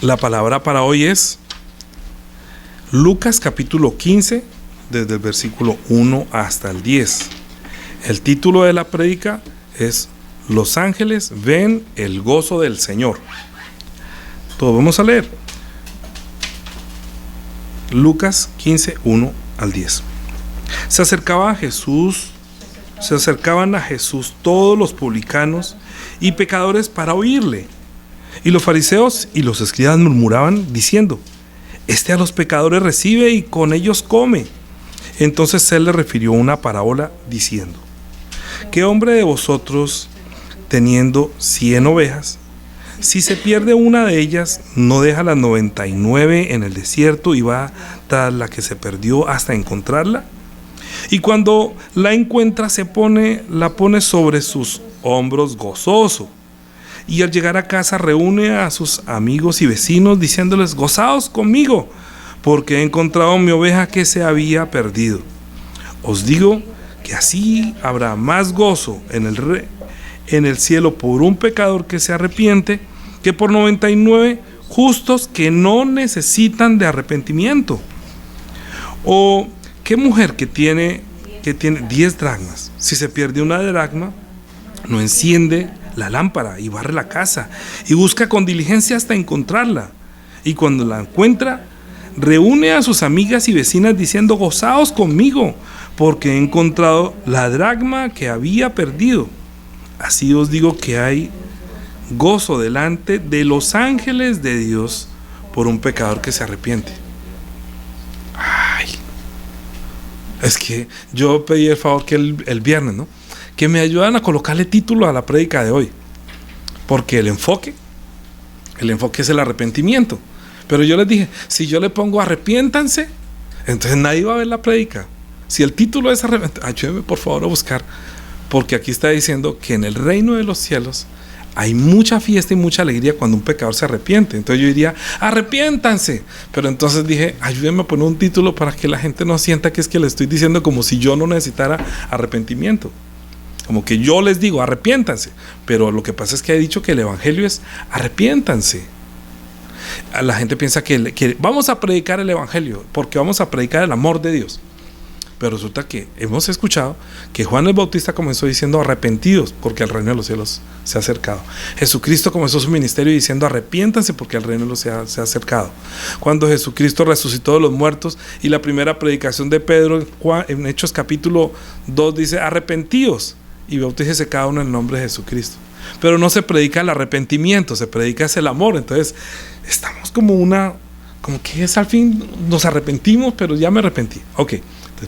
La palabra para hoy es Lucas capítulo 15, desde el versículo 1 hasta el 10. El título de la prédica es Los ángeles ven el gozo del Señor. Todo vamos a leer. Lucas 15, 1 al 10. Se acercaban a Jesús todos los publicanos y pecadores para oírle. Y los fariseos y los escribas murmuraban diciendo: Este a los pecadores recibe y con ellos come. Entonces él le refirió una parábola diciendo: ¿Qué hombre de vosotros, teniendo 100 ovejas, si se pierde una de ellas, no deja las 99 en el desierto y va tras la que se perdió hasta encontrarla? Y cuando la encuentra la pone sobre sus hombros gozoso. Y al llegar a casa reúne a sus amigos y vecinos diciéndoles: Gozaos conmigo, porque he encontrado mi oveja que se había perdido. Os digo que así habrá más gozo en el cielo por un pecador que se arrepiente que por 99 justos que no necesitan de arrepentimiento. O ¿qué mujer que tiene 10 dracmas, si se pierde una dracma, no enciende la lámpara y barre la casa y busca con diligencia hasta encontrarla? Y cuando la encuentra, reúne a sus amigas y vecinas diciendo: Gozaos conmigo, porque he encontrado la dracma que había perdido. Así os digo que hay gozo delante de los ángeles de Dios por un pecador que se arrepiente. Es que yo pedí el favor que el viernes, ¿no?, que me ayudan a colocarle título a la prédica de hoy, porque el enfoque es el arrepentimiento. Pero yo les dije, si yo le pongo arrepiéntanse, entonces nadie va a ver la prédica. Si el título es ayúdeme por favor a buscar, porque aquí está diciendo que en el reino de los cielos hay mucha fiesta y mucha alegría cuando un pecador se arrepiente. Entonces yo diría: arrepiéntanse. Pero entonces dije: ayúdenme a poner un título para que la gente no sienta que es que le estoy diciendo como si yo no necesitara arrepentimiento. Como que yo les digo: arrepiéntanse. Pero lo que pasa es que he dicho que el evangelio es arrepiéntanse. La gente piensa que vamos a predicar el evangelio porque vamos a predicar el amor de Dios. Pero resulta que hemos escuchado que Juan el Bautista comenzó diciendo: arrepentidos porque el reino de los cielos se ha acercado. Jesucristo comenzó su ministerio diciendo: arrepiéntanse porque el reino de los cielos se ha acercado. Cuando Jesucristo resucitó de los muertos y la primera predicación de Pedro en Hechos capítulo 2 dice: arrepentíos y bautícese cada uno en el nombre de Jesucristo. Pero no se predica el arrepentimiento, se predica el amor. Entonces estamos como que es al fin nos arrepentimos, pero ya me arrepentí. Ok.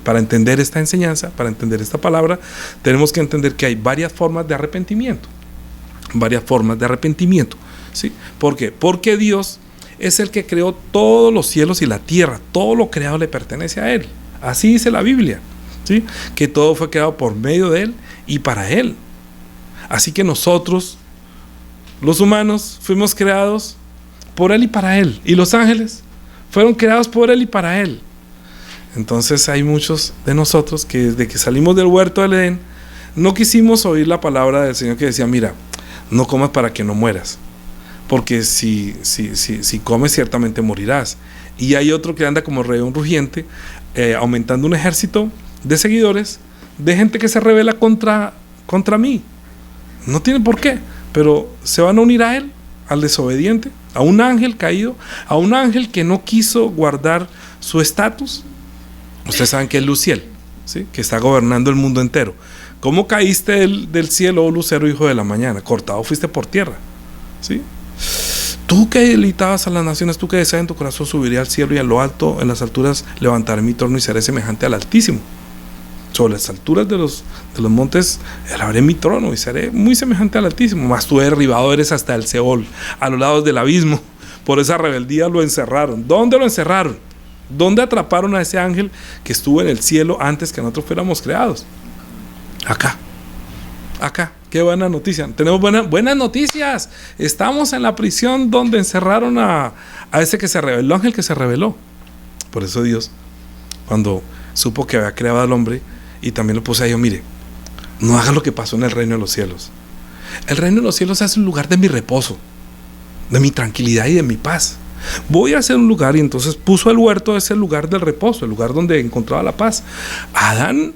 Para entender esta enseñanza, para entender esta palabra, tenemos que entender que hay varias formas de arrepentimiento. ¿Sí? ¿Por qué? Porque Dios es el que creó todos los cielos y la tierra. Todo lo creado le pertenece a Él. Así dice la Biblia, ¿sí? Que todo fue creado por medio de Él y para Él. Así que nosotros, los humanos, fuimos creados por Él y para Él. Y los ángeles fueron creados por Él y para Él. Entonces hay muchos de nosotros que desde que salimos del huerto del Edén no quisimos oír la palabra del Señor que decía: mira, no comas para que no mueras, porque si comes ciertamente morirás. Y hay otro que anda como león rugiente, aumentando un ejército de seguidores, de gente que se rebela contra mí. No tiene por qué, pero se van a unir a él, al desobediente, a un ángel caído, a un ángel que no quiso guardar su estatus. Ustedes saben que es Luciel, ¿sí?, que está gobernando el mundo entero. ¿Cómo caíste del cielo, oh lucero, hijo de la mañana? Cortado fuiste por tierra, ¿sí? Tú que delitabas a las naciones, tú que deseas en tu corazón, subiré al cielo y a lo alto, en las alturas levantaré mi trono y seré semejante al Altísimo. Sobre las alturas de los montes elevaré mi trono y seré muy semejante al Altísimo. Mas tú derribado eres hasta el Seol, a los lados del abismo. Por esa rebeldía lo encerraron. ¿Dónde lo encerraron? ¿Dónde atraparon a ese ángel que estuvo en el cielo antes que nosotros fuéramos creados? Acá. Qué buena noticia. Tenemos buenas noticias. Estamos en la prisión donde encerraron a ese que se rebeló, ángel que se rebeló. Por eso Dios, cuando supo que había creado al hombre, y también lo puse a ellos: mire, no hagas lo que pasó en el reino de los cielos. El reino de los cielos es un lugar de mi reposo, de mi tranquilidad y de mi paz. voy a hacer un lugar, y entonces puso el huerto, ese lugar del reposo, el lugar donde encontraba la paz. Adán,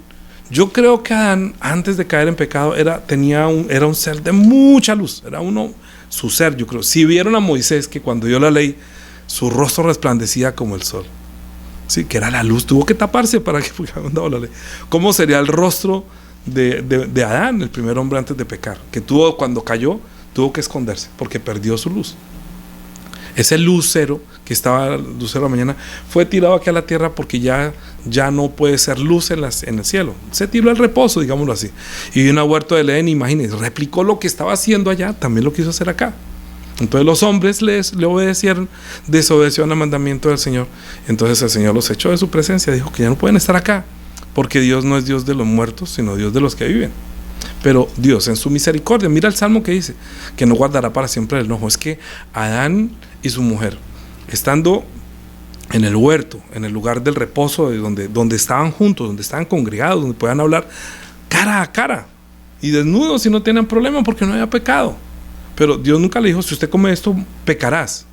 yo creo que Adán, antes de caer en pecado, era un ser de mucha luz, era su ser, yo creo. Si vieron a Moisés, que cuando dio la ley, su rostro resplandecía como el sol, sí, que era la luz, tuvo que taparse para que hubiera dado la ley. ¿Cómo sería el rostro de Adán, el primer hombre antes de pecar? Que cuando cayó, tuvo que esconderse porque perdió su luz. Ese lucero que estaba, lucero de la mañana, fue tirado aquí a la tierra porque ya no puede ser luz en el cielo. Se tiró al reposo, digámoslo así. Y una huerta del Edén, imagínense, replicó lo que estaba haciendo allá, también lo quiso hacer acá. Entonces los hombres le obedecieron, desobedecieron al mandamiento del Señor. Entonces el Señor los echó de su presencia, dijo que ya no pueden estar acá, porque Dios no es Dios de los muertos, sino Dios de los que viven. Pero Dios en su misericordia, mira el Salmo que dice, que no guardará para siempre el enojo. Es que Adán y su mujer, estando en el huerto, en el lugar del reposo, donde estaban juntos, donde estaban congregados, donde podían hablar cara a cara, y desnudos, y no tenían problema porque no había pecado. Pero Dios nunca le dijo, si usted come esto, pecarás,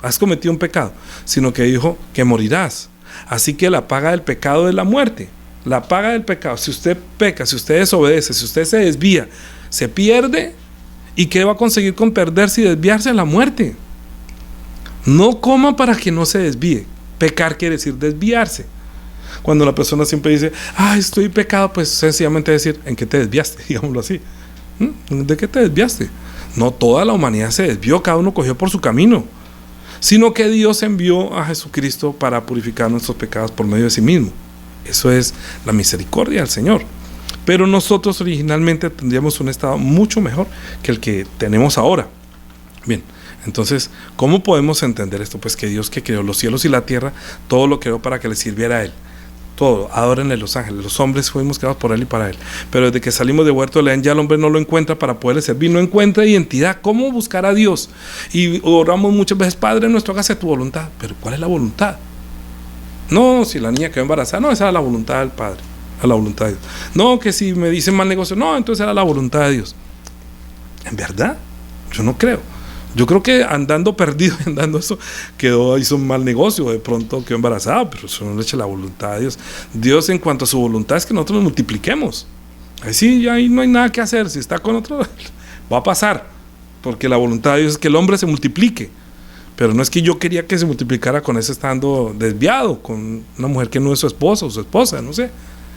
has cometido un pecado, sino que dijo que morirás. Así que la paga del pecado es la muerte. La paga del pecado, si usted peca, si usted desobedece, si usted se desvía, se pierde. ¿Y qué va a conseguir con perderse y desviarse? La muerte. No coma para que no se desvíe. Pecar quiere decir desviarse. Cuando la persona siempre dice, estoy pecado, pues sencillamente decir, ¿en qué te desviaste? Digámoslo así. ¿De qué te desviaste? No toda la humanidad se desvió, cada uno cogió por su camino, sino que Dios envió a Jesucristo para purificar nuestros pecados por medio de sí mismo. Eso es la misericordia del Señor. Pero nosotros originalmente tendríamos un estado mucho mejor que el que tenemos ahora. Bien, entonces, ¿cómo podemos entender esto? Pues que Dios, que creó los cielos y la tierra, todo lo creó para que le sirviera a Él. Todo, adórenle los ángeles. Los hombres fuimos creados por Él y para Él. Pero desde que salimos de huerto de Edén, ya el hombre no lo encuentra para poderle servir, no encuentra identidad. ¿Cómo buscar a Dios? Y oramos muchas veces, Padre nuestro, hágase tu voluntad. Pero ¿cuál es la voluntad? No, si la niña quedó embarazada, no, esa era la voluntad del Padre, a la voluntad de Dios. No, que si me dicen mal negocio, no, entonces era la voluntad de Dios. ¿En verdad? Yo no creo. Yo creo que andando perdido, andando eso, hizo un mal negocio, de pronto quedó embarazada, pero eso no le echa la voluntad de Dios. Dios, en cuanto a su voluntad, es que nosotros nos multipliquemos. Ahí sí, ahí no hay nada que hacer. Si está con otro, va a pasar, porque la voluntad de Dios es que el hombre se multiplique. Pero no es que yo quería que se multiplicara con ese estando desviado, con una mujer que no es su esposa o su esposa, no sé.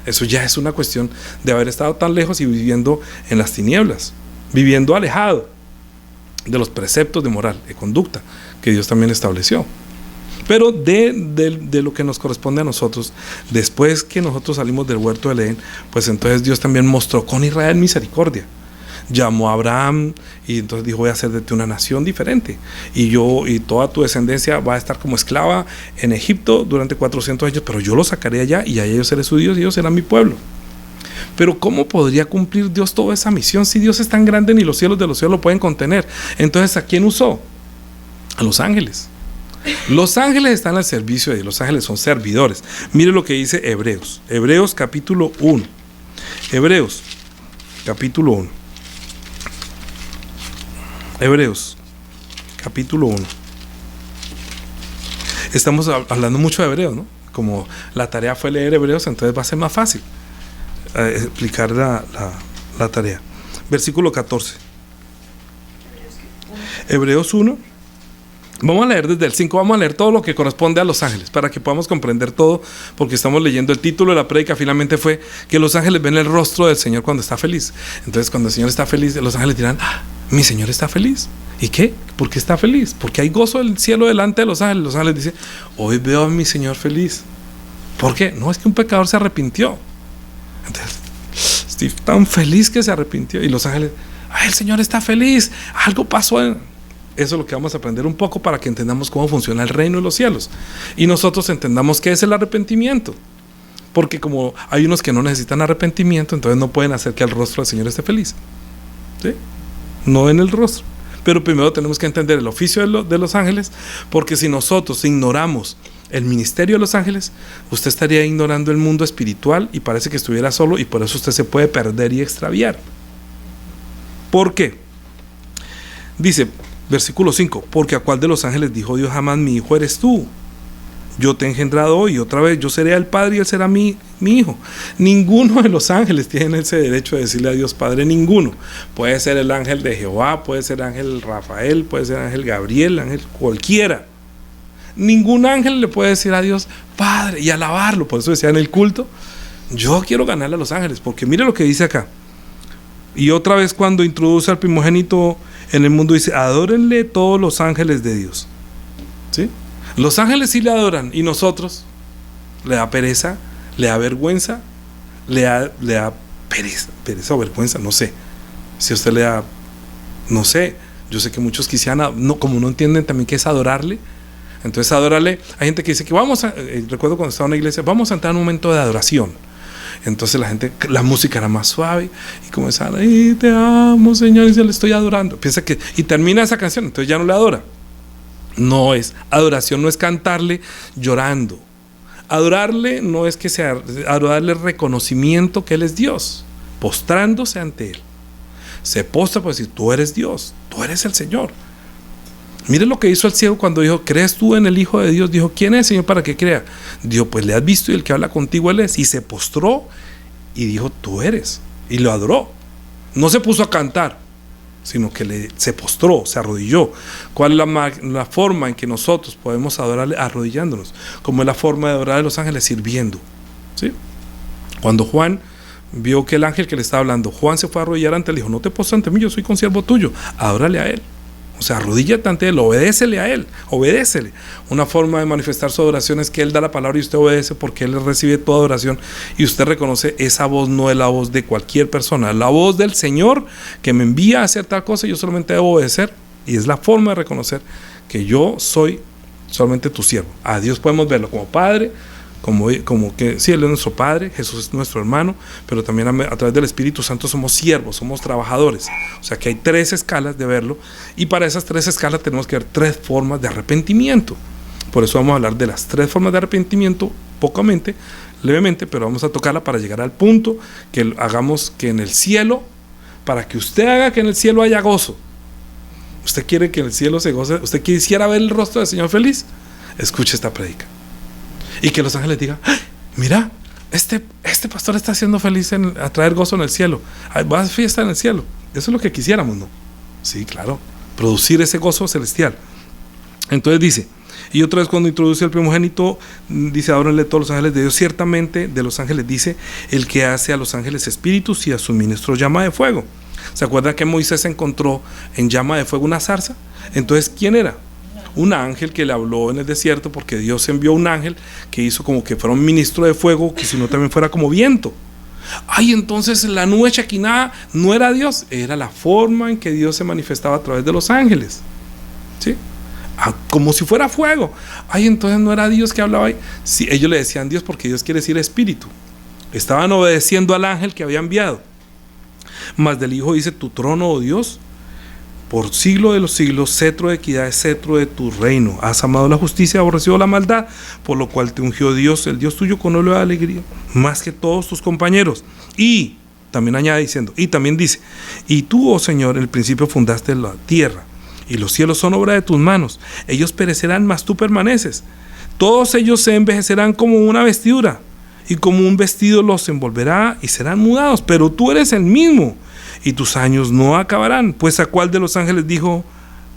Eso ya es una cuestión de haber estado tan lejos y viviendo en las tinieblas, viviendo alejado de los preceptos de moral, de conducta, que Dios también estableció. Pero de lo que nos corresponde a nosotros, después que nosotros salimos del huerto del Edén, pues entonces Dios también mostró con Israel misericordia. Llamó a Abraham y entonces dijo, voy a hacer de ti una nación diferente, y toda tu descendencia va a estar como esclava en Egipto durante 400 años, pero yo los sacaré allá y allá yo seré su Dios y ellos serán mi pueblo. Pero ¿cómo podría cumplir Dios toda esa misión si Dios es tan grande ni los cielos de los cielos lo pueden contener? Entonces, ¿a quién usó? A los ángeles. Los ángeles están al servicio de Dios, los ángeles son servidores. Mire lo que dice Hebreos capítulo 1. Hebreos capítulo 1. Hebreos, capítulo 1. Estamos hablando mucho de Hebreos, ¿no? Como la tarea fue leer Hebreos, entonces va a ser más fácil explicar la tarea. Versículo 14. Hebreos 1. Vamos a leer desde el 5, vamos a leer todo lo que corresponde a los ángeles, para que podamos comprender todo, porque estamos leyendo el título de la prédica, finalmente fue que los ángeles ven el rostro del Señor cuando está feliz. Entonces cuando el Señor está feliz, los ángeles dirán, mi Señor está feliz. ¿Y qué? ¿Por qué está feliz? Porque hay gozo del cielo delante de los ángeles. Los ángeles dicen, hoy veo a mi Señor feliz. ¿Por qué? No, es que un pecador se arrepintió. Entonces, estoy tan feliz que se arrepintió. Y los ángeles, el Señor está feliz, algo pasó. Eso es lo que vamos a aprender un poco para que entendamos cómo funciona el reino de los cielos. Y nosotros entendamos qué es el arrepentimiento. Porque como hay unos que no necesitan arrepentimiento, entonces no pueden hacer que el rostro del Señor esté feliz. ¿Sí? No en el rostro. Pero primero tenemos que entender el oficio de los ángeles, porque si nosotros ignoramos el ministerio de los ángeles, usted estaría ignorando el mundo espiritual y parece que estuviera solo, y por eso usted se puede perder y extraviar. ¿Por qué? Dice Versículo 5, porque a cuál de los ángeles dijo Dios jamás, mi hijo eres tú, yo te he engendrado hoy, otra vez yo seré el padre y él será mi hijo. Ninguno de los ángeles tiene ese derecho de decirle a Dios padre, ninguno. Puede ser el ángel de Jehová, puede ser el ángel Rafael, puede ser el ángel Gabriel, ángel cualquiera. Ningún ángel le puede decir a Dios padre y alabarlo. Por eso decía en el culto, yo quiero ganarle a los ángeles, porque mire lo que dice acá. Y otra vez cuando introduce al primogénito en el mundo dice, adórenle todos los ángeles de Dios. ¿Sí? Los ángeles sí le adoran, y nosotros le da pereza, le da vergüenza, le da pereza o vergüenza, no sé. Si a usted le da, no sé, yo sé que muchos quisieran, como no entienden también qué es adorarle, entonces adorarle, hay gente que dice que recuerdo cuando estaba en una iglesia, vamos a entrar en un momento de adoración. Entonces la música era más suave y comenzaron, ay, te amo Señor, y se le estoy adorando, piensa que, y termina esa canción, entonces ya no le adora. No es adoración, no es cantarle llorando. Adorarle no es que sea adorarle reconocimiento que Él es Dios, postrándose ante Él. Se postra para decir, tú eres Dios, tú eres el Señor. Mire lo que hizo el ciego cuando dijo, ¿crees tú en el Hijo de Dios? Dijo, ¿quién es, Señor, para que crea? Dijo, pues le has visto y el que habla contigo Él es. Y se postró y dijo, tú eres. Y lo adoró. No se puso a cantar, sino que se postró, se arrodilló. ¿Cuál es la forma en que nosotros podemos adorarle? Arrodillándonos. Como es la forma de adorar a los ángeles, sirviendo. ¿Sí? Cuando Juan vio que el ángel que le estaba hablando, Juan se fue a arrodillar ante él, dijo, no te postres ante mí, yo soy consiervo tuyo, adórale a Él. O sea, arrodíllate ante Él, obedécele a Él, obedécele. Una forma de manifestar su adoración es que Él da la palabra y usted obedece, porque Él recibe toda adoración y usted reconoce esa voz no es la voz de cualquier persona, es la voz del Señor que me envía a hacer tal cosa y yo solamente debo obedecer, y es la forma de reconocer que yo soy solamente tu siervo. A Dios podemos verlo como Padre, como que sí, Él es nuestro Padre, Jesús es nuestro hermano, pero también a través del Espíritu Santo somos siervos, somos trabajadores. O sea que hay 3 escalas de verlo, y para esas 3 escalas tenemos que ver 3 formas de arrepentimiento. Por eso vamos a hablar de las 3 formas de arrepentimiento, pocamente, levemente, pero vamos a tocarla para llegar al punto que hagamos que en el cielo, para que usted haga que en el cielo haya gozo. ¿Usted quiere que en el cielo se goce? ¿Usted quisiera ver el rostro del Señor feliz? Escuche esta prédica. Y que los ángeles digan, mira, este pastor está siendo feliz a traer gozo en el cielo, va a fiesta en el cielo. Eso es lo que quisiéramos, ¿no? Sí, claro, producir ese gozo celestial. Entonces dice, y otra vez cuando introduce el primogénito, dice, adórenle todos los ángeles de Dios. Ciertamente de los ángeles dice, el que hace a los ángeles espíritus y a sus ministros llama de fuego. ¿Se acuerdan que Moisés encontró en llama de fuego una zarza? Entonces, ¿quién era? Un ángel que le habló en el desierto, porque Dios envió un ángel que hizo como que fuera un ministro de fuego, que si no también fuera como viento. Ay, entonces la nube Shekinah no era Dios, era la forma en que Dios se manifestaba a través de los ángeles. ¿Sí? Como si fuera fuego. Ay, entonces no era Dios que hablaba ahí. Sí, ellos le decían Dios porque Dios quiere decir espíritu. Estaban obedeciendo al ángel que había enviado. Mas del Hijo dice, tu trono, oh Dios, por siglo de los siglos, cetro de equidad es cetro de tu reino. Has amado la justicia, aborrecido la maldad, por lo cual te ungió Dios, el Dios tuyo, con óleo de alegría, más que todos tus compañeros. Y también añade diciendo, y también dice, y tú, oh Señor, en el principio fundaste la tierra, y los cielos son obra de tus manos. Ellos perecerán, mas tú permaneces. Todos ellos se envejecerán como una vestidura, y como un vestido los envolverá y serán mudados, pero tú eres el mismo, y tus años no acabarán. Pues a cuál de los ángeles dijo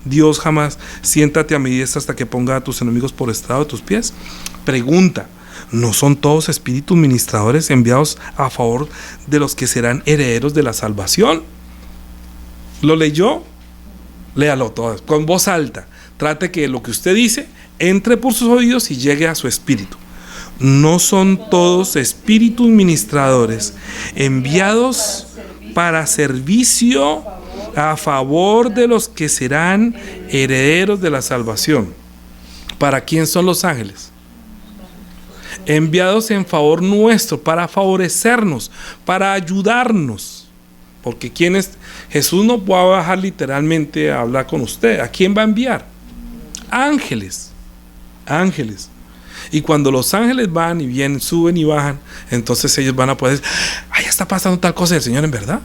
Dios jamás, siéntate a mi diestra hasta que ponga a tus enemigos por estrado de tus pies? Pregunta, ¿no son todos espíritus ministradores enviados a favor de los que serán herederos de la salvación? ¿Lo leyó? Léalo todo, con voz alta. Trate que lo que usted dice entre por sus oídos y llegue a su espíritu. ¿No son todos espíritus ministradores enviados para servicio a favor de los que serán herederos de la salvación? ¿Para quién son los ángeles? Enviados en favor nuestro, para favorecernos, para ayudarnos. Porque Jesús no va a bajar literalmente a hablar con usted. ¿A quién va a enviar? Ángeles. Ángeles. Y cuando los ángeles van y vienen, suben y bajan, entonces ellos van a poder decir, ay, está pasando tal cosa del Señor en verdad.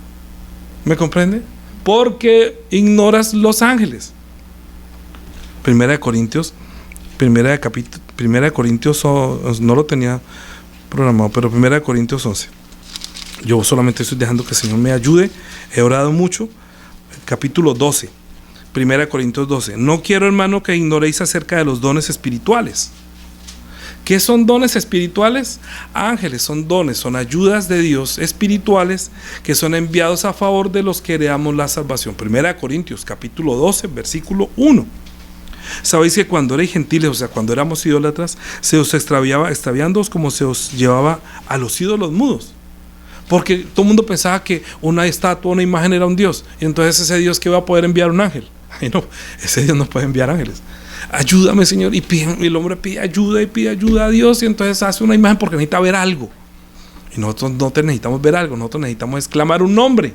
¿Me comprende? Porque ignoras los ángeles. Primera de Corintios, no lo tenía programado, pero Primera de Corintios 11. Yo solamente estoy dejando que el Señor me ayude. He orado mucho. Capítulo 12. Primera de Corintios 12. No quiero, hermano, que ignoréis acerca de los dones espirituales. ¿Qué son dones espirituales? Ángeles son dones, son ayudas de Dios espirituales que son enviados a favor de los que heredamos la salvación. Primera de Corintios, capítulo 12, versículo 1. Sabéis que cuando erais gentiles, o sea, cuando éramos idólatras, se os extraviándoos como se os llevaba a los ídolos mudos. Porque todo el mundo pensaba que una estatua, una imagen era un Dios. Y entonces ese Dios que va a poder enviar un ángel. Ay, no, ese Dios no puede enviar ángeles. Ayúdame, Señor. Y el hombre pide ayuda a Dios. Y entonces hace una imagen porque necesita ver algo. Y nosotros no necesitamos ver algo. Nosotros necesitamos exclamar un nombre.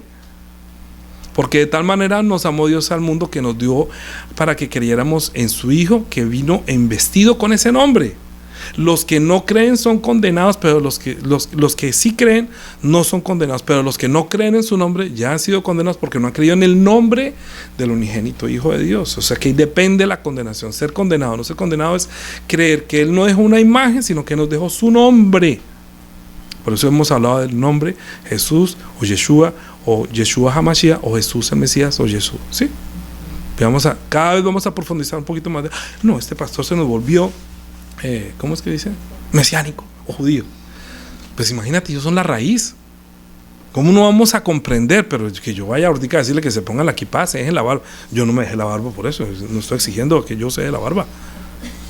Porque de tal manera nos amó Dios al mundo que nos dio para que creyéramos en su Hijo, que vino investido con ese nombre. Los que no creen son condenados, pero los que sí creen no son condenados, pero los que no creen en su nombre ya han sido condenados porque no han creído en el nombre del unigénito Hijo de Dios. O sea que ahí depende la condenación. Ser condenado, no ser condenado es creer que Él no dejó una imagen, sino que nos dejó su nombre. Por eso hemos hablado del nombre Jesús o Yeshua HaMashiach, o Jesús el Mesías, o Jesús, ¿sí? Cada vez vamos a profundizar un poquito más. No, este pastor se nos volvió ¿cómo es que dice? Mesiánico o judío. Pues imagínate, ellos son la raíz. ¿Cómo no vamos a comprender? Pero que yo vaya ahorita a decirle que se pongan la kipá, se dejen la barba. Yo no me dejé la barba por eso. No estoy exigiendo que yo se deje la barba.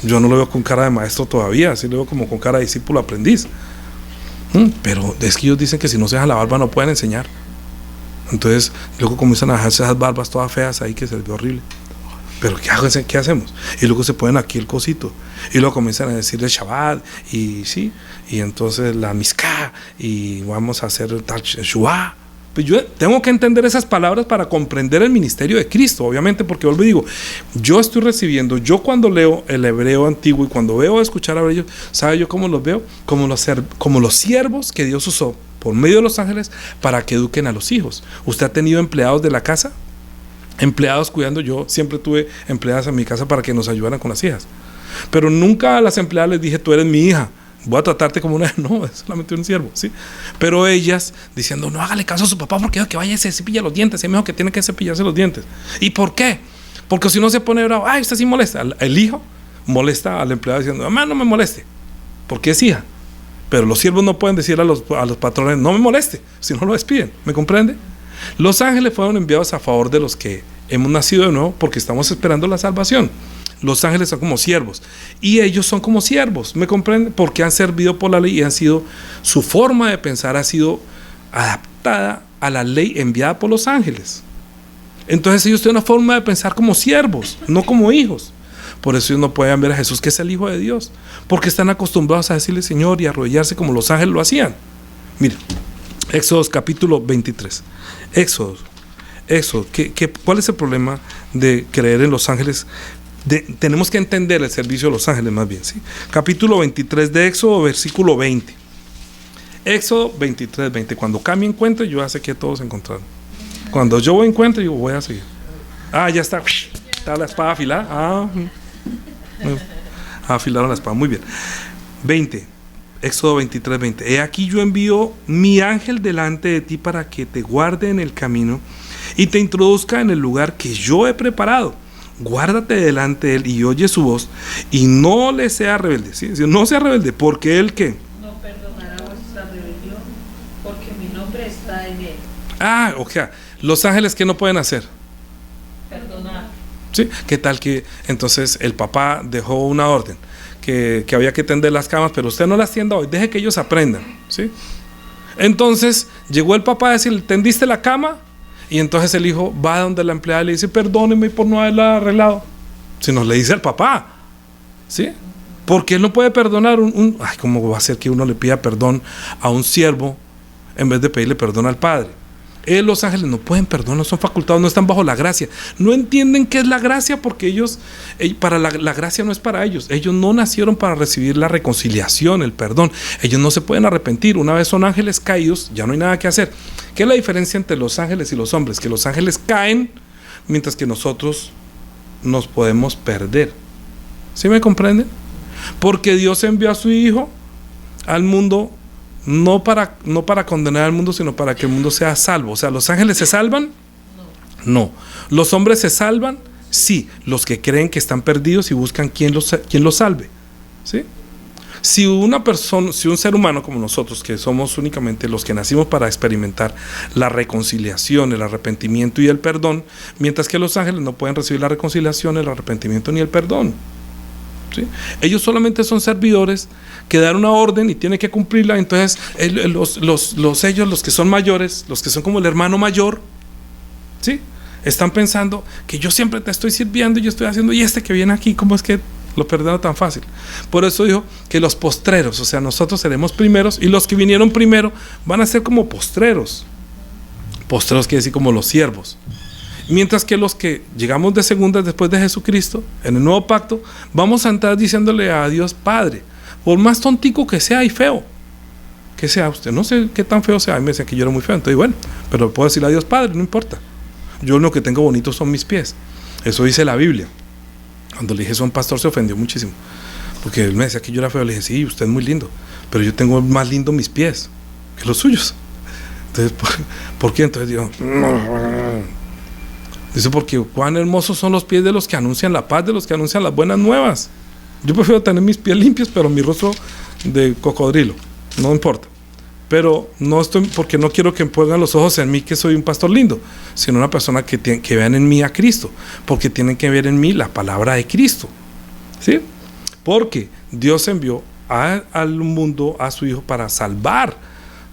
Yo no lo veo con cara de maestro todavía. Así lo veo como con cara de discípulo aprendiz. Pero es que ellos dicen que si no se dejan la barba no pueden enseñar. Entonces luego comienzan a dejarse esas barbas todas feas ahí que se les ve horrible. Pero ¿qué hacemos? Y luego se ponen aquí el cosito. Y luego comienzan a decir el Shabbat. Y sí. Y entonces la Mizká. Y vamos a hacer el tal Shua. Pues yo tengo que entender esas palabras para comprender el ministerio de Cristo. Obviamente, porque vuelvo y digo, yo estoy recibiendo, yo cuando leo el hebreo antiguo y cuando veo a escuchar a ellos, ¿sabe yo cómo los veo? Como los siervos que Dios usó por medio de los ángeles para que eduquen a los hijos. ¿Usted ha tenido empleados de la casa? Empleados cuidando. Yo siempre tuve empleadas en mi casa para que nos ayudaran con las hijas, pero nunca a las empleadas les dije tú eres mi hija, voy a tratarte como una. No, es solamente un siervo, ¿sí? Pero ellas diciendo no hágale caso a su papá porque que vaya y se cepilla los dientes, es mejor que tiene que cepillarse los dientes. ¿Y por qué? Porque si no se pone bravo, ay, usted sí molesta. El hijo molesta al empleado diciendo mamá no me moleste porque es hija. Pero los siervos no pueden decir a los patrones no me moleste, si no lo despiden. ¿Me comprende? Los ángeles fueron enviados a favor de los que hemos nacido de nuevo porque estamos esperando la salvación. Los ángeles son como siervos y ellos son como siervos, ¿me comprenden? Porque han servido por la ley y han sido, su forma de pensar ha sido adaptada a la ley enviada por los ángeles. Entonces ellos tienen una forma de pensar como siervos, no como hijos. Por eso ellos no pueden ver a Jesús, que es el Hijo de Dios, porque están acostumbrados a decirle Señor y a arrodillarse como los ángeles lo hacían. Mira, Éxodo capítulo 23. Éxodo, ¿cuál es el problema de creer en los ángeles? Tenemos que entender el servicio de los ángeles más bien, ¿sí? Capítulo 23 de Éxodo, versículo 20. Éxodo 23, 20. Cuando Cami encuentre, yo ya sé que todos encontraron. Cuando yo encuentre, yo voy a seguir. Ya está. Está la espada afilada. Afilaron la espada, muy bien. 20. Éxodo 23, 20. He aquí yo envío mi ángel delante de ti para que te guarde en el camino y te introduzca en el lugar que yo he preparado. Guárdate delante de él y oye su voz y no le sea rebelde. ¿Sí? No sea rebelde, porque él ¿qué? No perdonará vuestra rebelión, porque mi nombre está en él. O sea, los ángeles ¿qué no pueden hacer? Perdonar. ¿Sí? ¿Qué tal que entonces el papá dejó una orden? Que había que tender las camas, pero usted no las tienda hoy, deje que ellos aprendan, ¿sí? Entonces llegó el papá a decirle, ¿tendiste la cama? Y entonces el hijo va donde la empleada y le dice, perdóneme por no haberla arreglado. Si nos le dice al papá, ¿sí? Porque él no puede perdonar ¿cómo va a ser que uno le pida perdón a un siervo en vez de pedirle perdón al padre? Los ángeles no pueden perdonar, no son facultados, no están bajo la gracia, no entienden qué es la gracia porque ellos, para la gracia no es para ellos no nacieron para recibir la reconciliación, el perdón, ellos no se pueden arrepentir, una vez son ángeles caídos, ya no hay nada que hacer. ¿Qué es la diferencia entre los ángeles y los hombres? Que los ángeles caen mientras que nosotros nos podemos perder. ¿Sí me comprenden? Porque Dios envió a su Hijo al mundo no para condenar al mundo, sino para que el mundo sea salvo. O sea, ¿los ángeles se salvan? No. ¿Los hombres se salvan? Sí. Los que creen que están perdidos y buscan quien los salve. ¿Sí? Si una persona, si un ser humano como nosotros, que somos únicamente los que nacimos para experimentar la reconciliación, el arrepentimiento y el perdón, mientras que los ángeles no pueden recibir la reconciliación, el arrepentimiento ni el perdón. ¿Sí? Ellos solamente son servidores que dan una orden y tienen que cumplirla. Entonces los que son mayores, los que son como el hermano mayor, ¿sí?, están pensando que yo siempre te estoy sirviendo y yo estoy haciendo, y este que viene aquí, ¿cómo es que lo perdono tan fácil? Por eso dijo que los postreros, o sea, nosotros seremos primeros, y los que vinieron primero van a ser como postreros. Postreros quiere decir como los siervos. Mientras que los que llegamos de segundas después de Jesucristo, en el nuevo pacto, vamos a entrar diciéndole a Dios Padre, por más tontico que sea y feo que sea usted, no sé qué tan feo sea. A mí me decían que yo era muy feo, entonces bueno, pero puedo decirle a Dios Padre, no importa. Yo lo que tengo bonito son mis pies. Eso dice la Biblia. Cuando le dije eso a un pastor se ofendió muchísimo, porque él me decía que yo era feo. Le dije, sí, usted es muy lindo, pero yo tengo más lindo mis pies que los suyos. Entonces, ¿por qué? Entonces digo, dice, porque cuán hermosos son los pies de los que anuncian la paz, de los que anuncian las buenas nuevas. Yo prefiero tener mis pies limpios, pero mi rostro de cocodrilo, no importa. Pero no estoy, porque no quiero que pongan los ojos en mí que soy un pastor lindo, sino una persona que vean en mí a Cristo, porque tienen que ver en mí la palabra de Cristo, ¿sí? Porque Dios envió al mundo a su Hijo para salvar,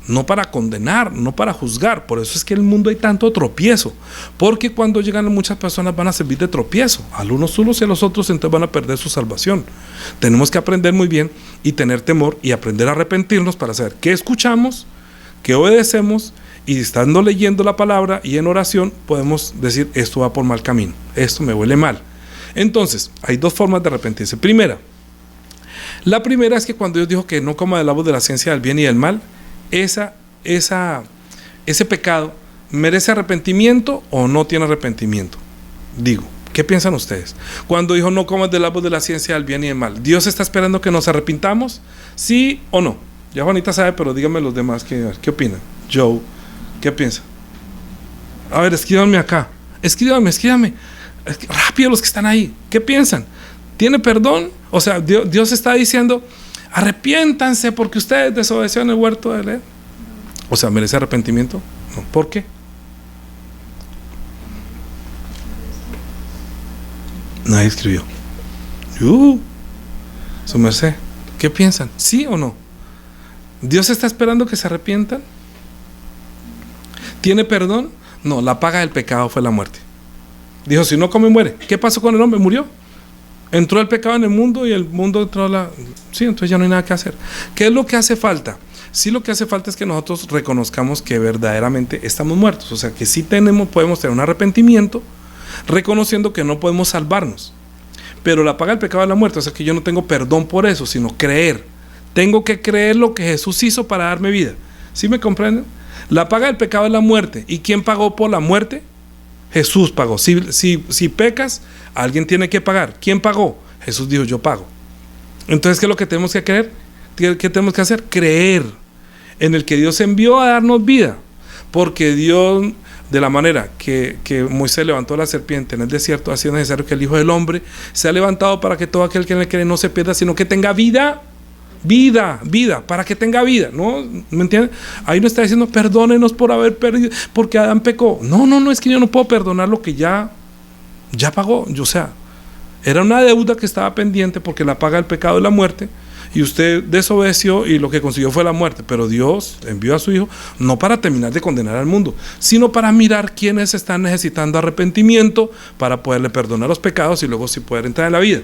no para condenar, no para juzgar. Por eso es que en el mundo hay tanto tropiezo, porque cuando llegan muchas personas van a servir de tropiezo, a los unos y a los otros, entonces van a perder su salvación. Tenemos que aprender muy bien y tener temor y aprender a arrepentirnos para saber qué escuchamos, qué obedecemos, y estando leyendo la palabra y en oración podemos decir, esto va por mal camino, esto me huele mal. Entonces hay dos formas de arrepentirse. La primera es que cuando Dios dijo que no coma del árbol de la ciencia del bien y del mal, ese pecado merece arrepentimiento o no tiene arrepentimiento. Digo, ¿qué piensan ustedes? Cuando dijo no comas del árbol de la ciencia del bien y del mal, ¿Dios está esperando que nos arrepintamos? ¿Sí o no? Ya Juanita sabe, pero díganme los demás qué opinan. Joe, ¿qué piensa? A ver, escríbanme acá. Escríbanme. Rápido los que están ahí. ¿Qué piensan? ¿Tiene perdón? O sea, Dios está diciendo, arrepiéntanse porque ustedes desobedecieron el huerto de Edén. O sea, ¿merece arrepentimiento? No. ¿Por qué? Nadie escribió. Su merced, ¿qué piensan? ¿Sí o no? ¿Dios está esperando que se arrepientan? ¿Tiene perdón? No, la paga del pecado fue la muerte. Dijo, si no come, muere. ¿Qué pasó con el hombre? Murió. Entró el pecado en el mundo y el mundo entró Sí, entonces ya no hay nada que hacer. ¿Qué es lo que hace falta? Sí, lo que hace falta es que nosotros reconozcamos que verdaderamente estamos muertos. O sea, que sí podemos tener un arrepentimiento, reconociendo que no podemos salvarnos. Pero la paga del pecado es la muerte. O sea, que yo no tengo perdón por eso, sino creer. Tengo que creer lo que Jesús hizo para darme vida. ¿Sí me comprenden? La paga del pecado es la muerte. ¿Y quién pagó por la muerte? Jesús pagó. Si pecas, alguien tiene que pagar. ¿Quién pagó? Jesús dijo, yo pago. Entonces, ¿qué es lo que tenemos que creer? ¿Qué tenemos que hacer? Creer en el que Dios envió a darnos vida. Porque Dios, de la manera que Moisés levantó la serpiente en el desierto, ha sido necesario que el Hijo del Hombre se ha levantado para que todo aquel que en él cree no se pierda, sino que tenga vida, para que tenga vida, ¿no? ¿Me entienden? Ahí no está diciendo, perdónenos por haber perdido, porque Adán pecó. No, es que yo no puedo perdonar lo que ya pagó. O sea, era una deuda que estaba pendiente, porque la paga del pecado es la muerte, y usted desobedeció y lo que consiguió fue la muerte. Pero Dios envió a su Hijo no para terminar de condenar al mundo, sino para mirar quiénes están necesitando arrepentimiento para poderle perdonar los pecados y luego sí poder entrar en la vida.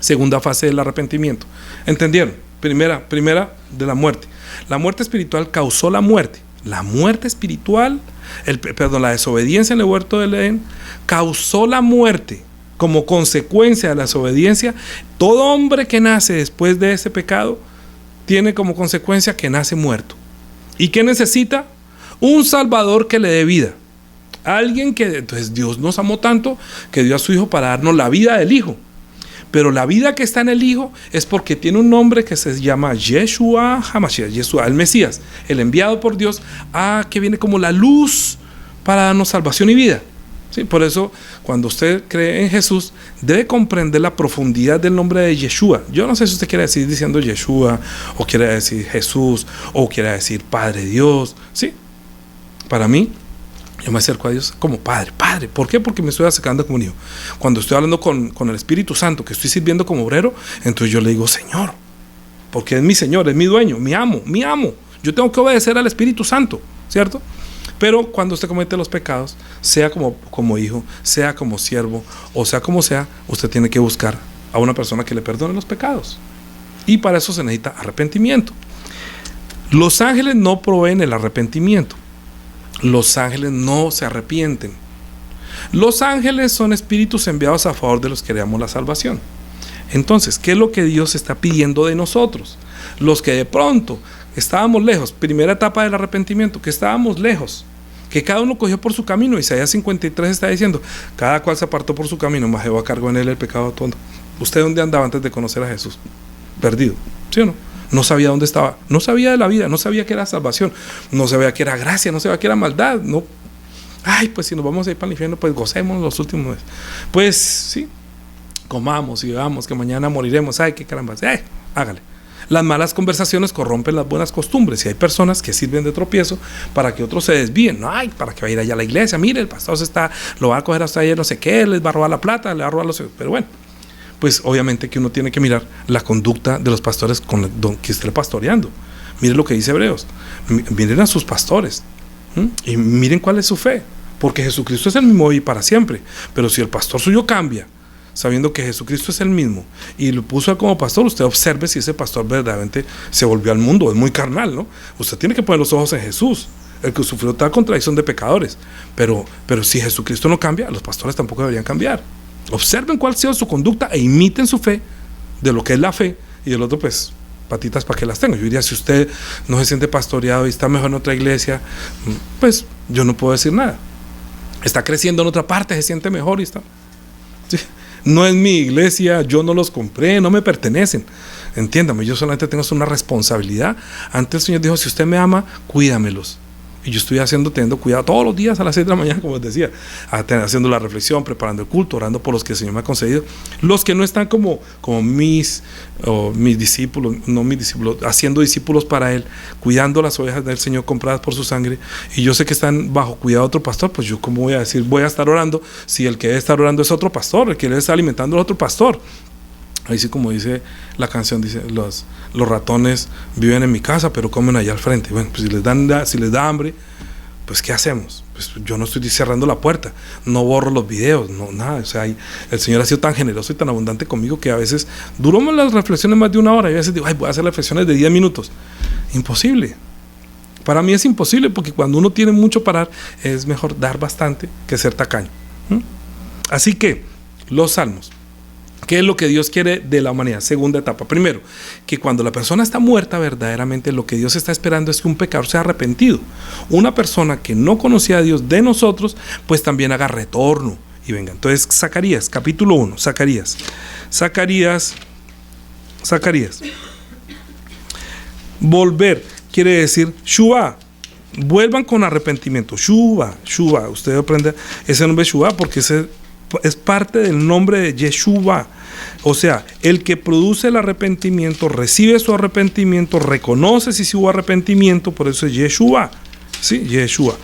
Segunda fase del arrepentimiento. ¿Entendieron? Primera de la muerte. La muerte espiritual causó la muerte. La muerte espiritual, la desobediencia en el huerto del Edén causó la muerte. Como consecuencia de la desobediencia, todo hombre que nace después de ese pecado tiene como consecuencia que nace muerto. ¿Y qué necesita? Un Salvador que le dé vida. Entonces Dios nos amó tanto que dio a su Hijo para darnos la vida del Hijo. Pero la vida que está en el Hijo es porque tiene un nombre que se llama Yeshua HaMashiach, Yeshua, el Mesías, el enviado por Dios, que viene como la luz para darnos salvación y vida. ¿Sí? Por eso, cuando usted cree en Jesús, debe comprender la profundidad del nombre de Yeshua. Yo no sé si usted quiere decir diciendo Yeshua, o quiere decir Jesús, o quiere decir Padre Dios. ¿Sí? Para mí, yo me acerco a Dios como Padre. ¿Por qué? Porque me estoy acercando como un hijo. Cuando estoy hablando con el Espíritu Santo, que estoy sirviendo como obrero, entonces yo le digo Señor, porque es mi Señor, es mi dueño, mi amo. Yo tengo que obedecer al Espíritu Santo, ¿cierto? Pero cuando usted comete los pecados, sea como hijo, sea como siervo, o sea como sea, usted tiene que buscar a una persona que le perdone los pecados. Y para eso se necesita arrepentimiento. Los ángeles no proveen el arrepentimiento. Los ángeles no se arrepienten. Los ángeles son espíritus enviados a favor de los que queremos la salvación. Entonces, ¿qué es lo que Dios está pidiendo de nosotros? Los que de pronto estábamos lejos, primera etapa del arrepentimiento, que estábamos lejos, que cada uno cogió por su camino. Isaías 53 está diciendo, cada cual se apartó por su camino, mas Jehová cargó en él el pecado todo. ¿Usted dónde andaba antes de conocer a Jesús? Perdido, ¿sí o no? No sabía dónde estaba, no sabía de la vida, no sabía que era salvación, no sabía que era gracia, no sabía que era maldad. No. Ay, pues si nos vamos a ir para el infierno, pues gocemos los últimos meses. Pues sí, comamos y bebamos, que mañana moriremos. Ay, qué caramba, hágale. Las malas conversaciones corrompen las buenas costumbres, y hay personas que sirven de tropiezo para que otros se desvíen. Ay, para que vaya a ir allá a la iglesia, mire, el pastor lo va a coger hasta allá, no sé qué, les va a robar la plata, le va a robar los... Pero bueno, pues obviamente que uno tiene que mirar la conducta de los pastores que esté pastoreando. Miren lo que dice Hebreos, miren a sus pastores, y miren cuál es su fe, porque Jesucristo es el mismo hoy y para siempre. Pero si el pastor suyo cambia, sabiendo que Jesucristo es el mismo, y lo puso como pastor, usted observe si ese pastor verdaderamente se volvió al mundo. Es muy carnal, ¿no? Usted tiene que poner los ojos en Jesús, el que sufrió tal contradicción de pecadores. Pero si Jesucristo no cambia, los pastores tampoco deberían cambiar. Observen cuál sea su conducta e imiten su fe, de lo que es la fe, y el otro, pues, patitas para que las tenga. Yo diría, si usted no se siente pastoreado y está mejor en otra iglesia, pues yo no puedo decir nada. Está creciendo en otra parte, se siente mejor y está... ¿Sí? No es mi iglesia, yo no los compré, no me pertenecen. Entiéndame, yo solamente tengo una responsabilidad. Antes el Señor dijo, si usted me ama, cuídamelos. Y yo estoy teniendo cuidado todos los días a las 6 de la mañana, como les decía, haciendo la reflexión, preparando el culto, orando por los que el Señor me ha concedido. Los que no están como mis discípulos, no mis discípulos, haciendo discípulos para Él, cuidando las ovejas del Señor compradas por su sangre. Y yo sé que están bajo cuidado de otro pastor, pues yo cómo voy a decir, voy a estar orando, si el que debe estar orando es otro pastor, el que debe estar alimentando es otro pastor. Ahí sí, como dice la canción, dice, los ratones viven en mi casa, pero comen allá al frente. Bueno, pues si les da hambre, pues ¿qué hacemos? Pues yo no estoy cerrando la puerta, no borro los videos, no, nada. O sea, el Señor ha sido tan generoso y tan abundante conmigo que a veces duró las reflexiones más de una hora, y a veces digo, voy a hacer reflexiones de 10 minutos. Imposible. Para mí es imposible, porque cuando uno tiene mucho para dar, es mejor dar bastante que ser tacaño. Así que, los salmos. ¿Qué es lo que Dios quiere de la humanidad? Segunda etapa. Primero, que cuando la persona está muerta, verdaderamente lo que Dios está esperando es que un pecador sea arrepentido. Una persona que no conocía a Dios de nosotros, pues también haga retorno y venga. Entonces, Zacarías, capítulo 1, Zacarías. Volver quiere decir Shuvah. Vuelvan con arrepentimiento. Shuvah. Usted aprende ese nombre Shuvah porque es parte del nombre de Yeshua. O sea, el que produce el arrepentimiento recibe su arrepentimiento, reconoce si hubo arrepentimiento, por eso es Yeshua. Sí, Yeshua.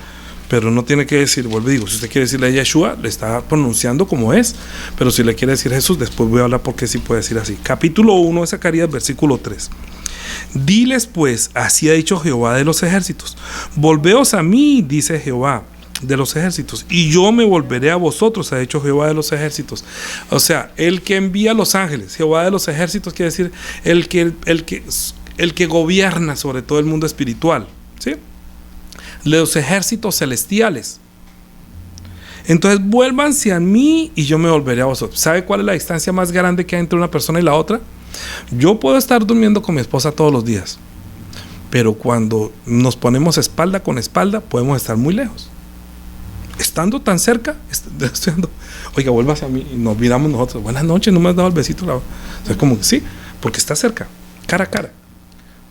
Pero no tiene que decir, vuelvo y digo, si usted quiere decirle a Yeshua, le está pronunciando como es. Pero si le quiere decir Jesús, después voy a hablar porque sí puede decir así. Capítulo 1 de Zacarías, versículo 3. Diles pues, así ha dicho Jehová de los ejércitos, volveos a mí, dice Jehová de los ejércitos, y yo me volveré a vosotros, ha dicho Jehová de los ejércitos. O sea, el que envía a los ángeles, Jehová de los ejércitos, quiere decir el que gobierna sobre todo el mundo espiritual, ¿sí? Los ejércitos celestiales. Entonces, vuélvanse a mí y yo me volveré a vosotros. ¿Sabe cuál es la distancia más grande que hay entre una persona y la otra? Yo puedo estar durmiendo con mi esposa todos los días, pero cuando nos ponemos espalda con espalda, podemos estar muy lejos. estando tan cerca, oiga, vuélvase a mí, y nos miramos nosotros, buenas noches, no me has dado el besito. O sea, como que sí, porque está cerca, cara a cara.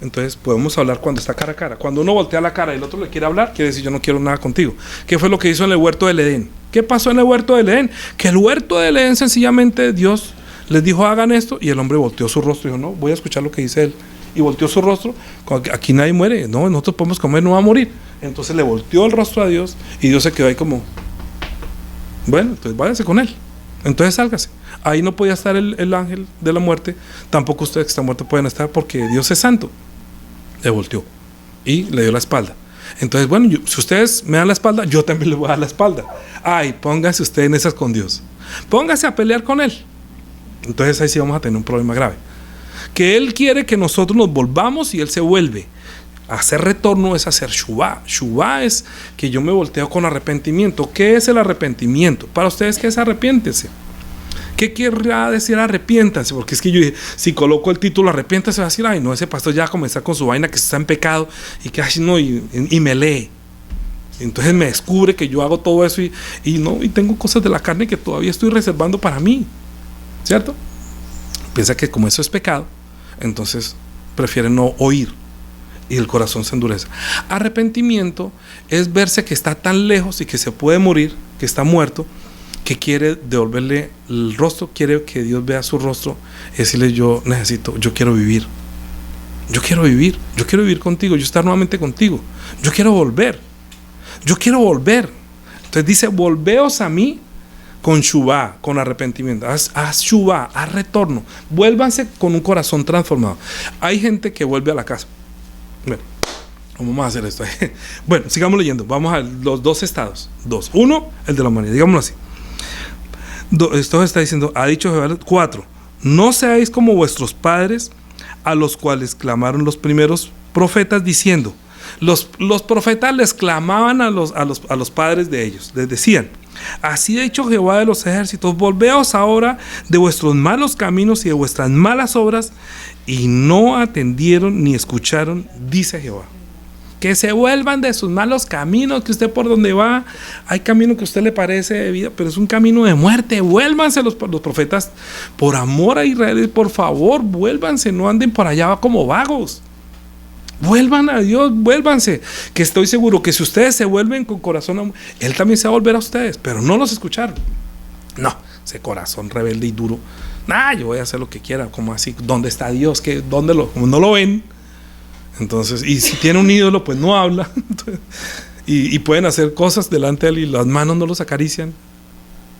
Entonces podemos hablar cuando está cara a cara. Cuando uno voltea la cara y el otro le quiere hablar, quiere decir yo no quiero nada contigo. ¿Qué fue lo que hizo en el huerto del Edén? ¿Qué pasó en el huerto del Edén? Que el huerto del Edén sencillamente Dios les dijo hagan esto, y el hombre volteó su rostro y dijo no, voy a escuchar lo que dice él. Y volteó su rostro, aquí nadie muere, no, nosotros podemos comer, no va a morir. Entonces le volteó el rostro a Dios y Dios se quedó ahí como, bueno, entonces váyanse con él, entonces sálgase. Ahí no podía estar el ángel de la muerte, tampoco ustedes que están muertos pueden estar porque Dios es santo. Le volteó y le dio la espalda. Entonces, bueno, si ustedes me dan la espalda, yo también les voy a dar la espalda. Ay, póngase usted en esas con Dios, póngase a pelear con él. Entonces ahí sí vamos a tener un problema grave. Que él quiere que nosotros nos volvamos y él se vuelve. Hacer retorno es hacer shuvá. Shuvá es que yo me volteo con arrepentimiento. ¿Qué es el arrepentimiento? Para ustedes, ¿qué es arrepiéntese? ¿Qué querrá decir arrepiéntanse? Porque es que yo dije, si coloco el título arrepiéntase, va a decir, ay no, ese pastor ya comenzó con su vaina que está en pecado y que ay, no, y me lee. Entonces me descubre que yo hago todo eso y tengo cosas de la carne que todavía estoy reservando para mí, ¿cierto? Piensa que como eso es pecado, entonces prefiere no oír y el corazón se endurece. Arrepentimiento es verse que está tan lejos y que se puede morir, que está muerto, que quiere devolverle el rostro, quiere que Dios vea su rostro y decirle yo quiero vivir, yo quiero vivir contigo, yo estar nuevamente contigo, yo quiero volver. Entonces dice, volveos a mí con shuvá, con arrepentimiento, haz shuvá, haz retorno, vuélvanse con un corazón transformado. Hay gente que vuelve a la casa. Bueno, ¿cómo vamos a hacer esto? Bueno, sigamos leyendo, vamos a los dos estados, uno, el de la humanidad, digámoslo así. Esto está diciendo, ha dicho Jehová, 4, no seáis como vuestros padres, a los cuales clamaron los primeros profetas diciendo, los profetas les clamaban a los padres de ellos, les decían, así ha dicho Jehová de los ejércitos, volveos ahora de vuestros malos caminos y de vuestras malas obras, y no atendieron ni escucharon, dice Jehová. Que se vuelvan de sus malos caminos, que usted por donde va, hay camino que a usted le parece de vida, pero es un camino de muerte. Vuélvanse los profetas, por amor a Israel, por favor, vuélvanse, no anden por allá como vagos. Vuelvan a Dios, vuélvanse, que estoy seguro que si ustedes se vuelven con corazón, Él también se va a volver a ustedes, pero no los escucharon. No, ese corazón rebelde y duro, yo voy a hacer lo que quiera, como así, ¿dónde está Dios? Como no lo ven. Entonces, y si tiene un ídolo, pues no habla. y pueden hacer cosas delante de él y las manos no los acarician.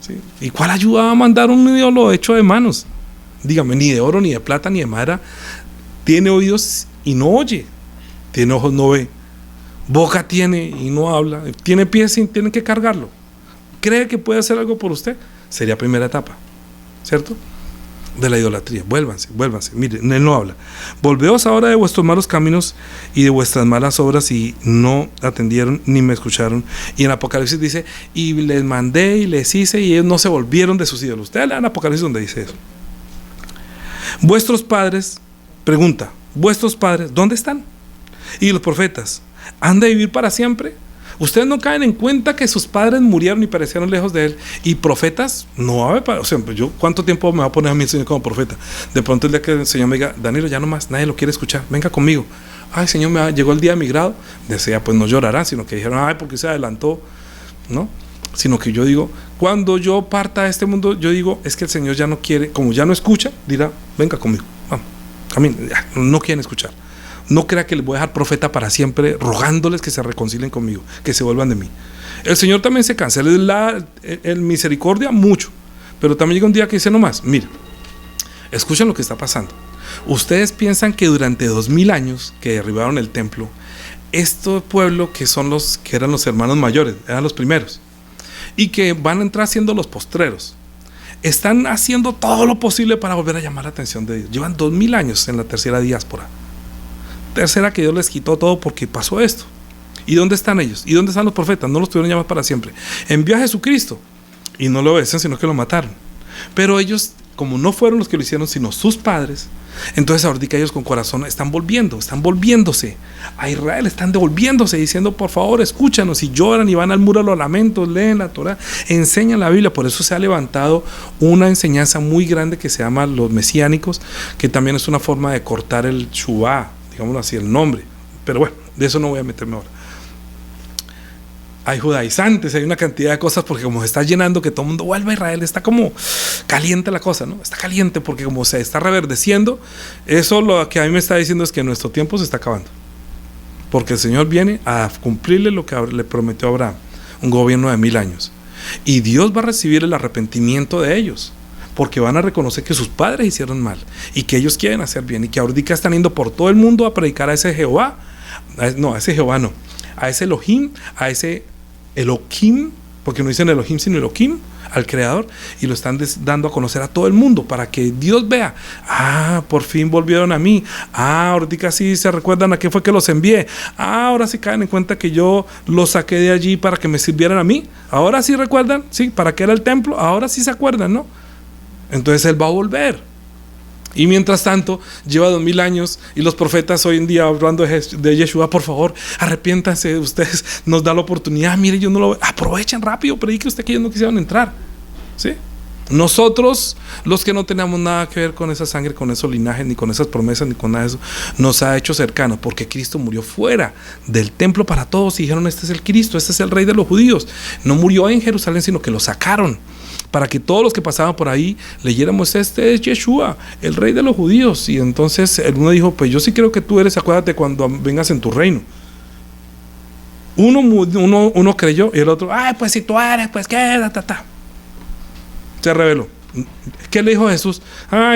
¿Sí? ¿Y cuál ayuda a mandar un ídolo hecho de manos? Dígame, ni de oro, ni de plata, ni de madera. Tiene oídos y no oye. Tiene ojos, no ve. Boca tiene y no habla. Tiene pies y tiene que cargarlo. ¿Cree que puede hacer algo por usted? Sería primera etapa, ¿cierto? De la idolatría. Vuélvanse. Miren, él no habla. Volveos ahora de vuestros malos caminos y de vuestras malas obras, y no atendieron ni me escucharon. Y en Apocalipsis dice, y les mandé y les hice, y ellos no se volvieron de sus ídolos. Ustedes lean Apocalipsis donde dice eso. Vuestros padres, pregunta, vuestros padres, ¿dónde están? Y los profetas, ¿han de vivir para siempre? Ustedes no caen en cuenta que sus padres murieron y perecieron lejos de él. Y profetas, no, o sea, yo ¿cuánto tiempo me va a poner a mí el Señor como profeta? De pronto el día que el Señor me diga, Danilo, ya no más, nadie lo quiere escuchar, venga conmigo. Ay, Señor, llegó el día de mi grado. Decía, pues no llorarán, sino que dijeron, ay, porque se adelantó, ¿no? Sino que yo digo, cuando yo parta de este mundo, yo digo, es que el Señor ya no quiere, como ya no escucha, dirá, venga conmigo, vamos, camine, no quieren escuchar. No crea que les voy a dejar profeta para siempre, rogándoles que se reconcilien conmigo, que se vuelvan de mí. El Señor también se cansa, Él es misericordia mucho, pero también llega un día que dice, no más, mira, escuchen lo que está pasando. Ustedes piensan que durante 2000 años que derribaron el templo, este pueblo que eran los hermanos mayores, eran los primeros, y que van a entrar siendo los postreros, están haciendo todo lo posible para volver a llamar la atención de Dios. Llevan 2000 años en la tercera diáspora. Tercera, que Dios les quitó todo porque pasó esto. ¿Y dónde están ellos? ¿Y dónde están los profetas? No los tuvieron llamados para siempre. Envió a Jesucristo y no lo obedecen, sino que lo mataron. Pero ellos como no fueron los que lo hicieron, sino sus padres, entonces ahorita ellos con corazón están volviéndose a Israel, están devolviéndose, diciendo por favor escúchanos, y lloran y van al muro a los lamentos, leen la Torah, enseñan la Biblia. Por eso se ha levantado una enseñanza muy grande que se llama los mesiánicos, que también es una forma de cortar el Shuvá, digámoslo así, el nombre, pero bueno, de eso no voy a meterme ahora. Hay judaizantes, hay una cantidad de cosas, porque como se está llenando que todo el mundo vuelva a Israel, está como caliente la cosa, ¿no? Está caliente porque como se está reverdeciendo. Eso lo que a mí me está diciendo es que nuestro tiempo se está acabando, porque el Señor viene a cumplirle lo que le prometió a Abraham, un gobierno de 1000 años, y Dios va a recibir el arrepentimiento de ellos, porque van a reconocer que sus padres hicieron mal y que ellos quieren hacer bien, y que ahorita están yendo por todo el mundo a predicar a ese Jehová, a ese Elohim, a ese Elohim, porque no dicen Elohim sino Elohim, al Creador, y lo están dando a conocer a todo el mundo para que Dios vea, por fin volvieron a mí, ahorita sí se recuerdan a qué fue que los envié, ahora sí caen en cuenta que yo los saqué de allí para que me sirvieran a mí, ahora sí recuerdan, sí, para qué era el templo, ahora sí se acuerdan, ¿no? Entonces Él va a volver. Y mientras tanto, lleva 2000 años y los profetas hoy en día hablando de Yeshua, por favor, arrepiéntanse, ustedes nos da la oportunidad, mire, yo no lo aprovechen rápido, predique usted que ellos no quisieron entrar, ¿sí? Nosotros, los que no tenemos nada que ver con esa sangre, con esos linajes, ni con esas promesas, ni con nada de eso, nos ha hecho cercanos, porque Cristo murió fuera del templo para todos y dijeron, este es el Cristo, este es el Rey de los judíos. No murió en Jerusalén, sino que lo sacaron, para que todos los que pasaban por ahí leyéramos, este es Yeshua, el Rey de los judíos. Y entonces el uno dijo, pues yo sí creo que tú eres, acuérdate cuando vengas en tu reino. Uno creyó y el otro, pues si tú eres, pues qué, se reveló. ¿Qué le dijo Jesús?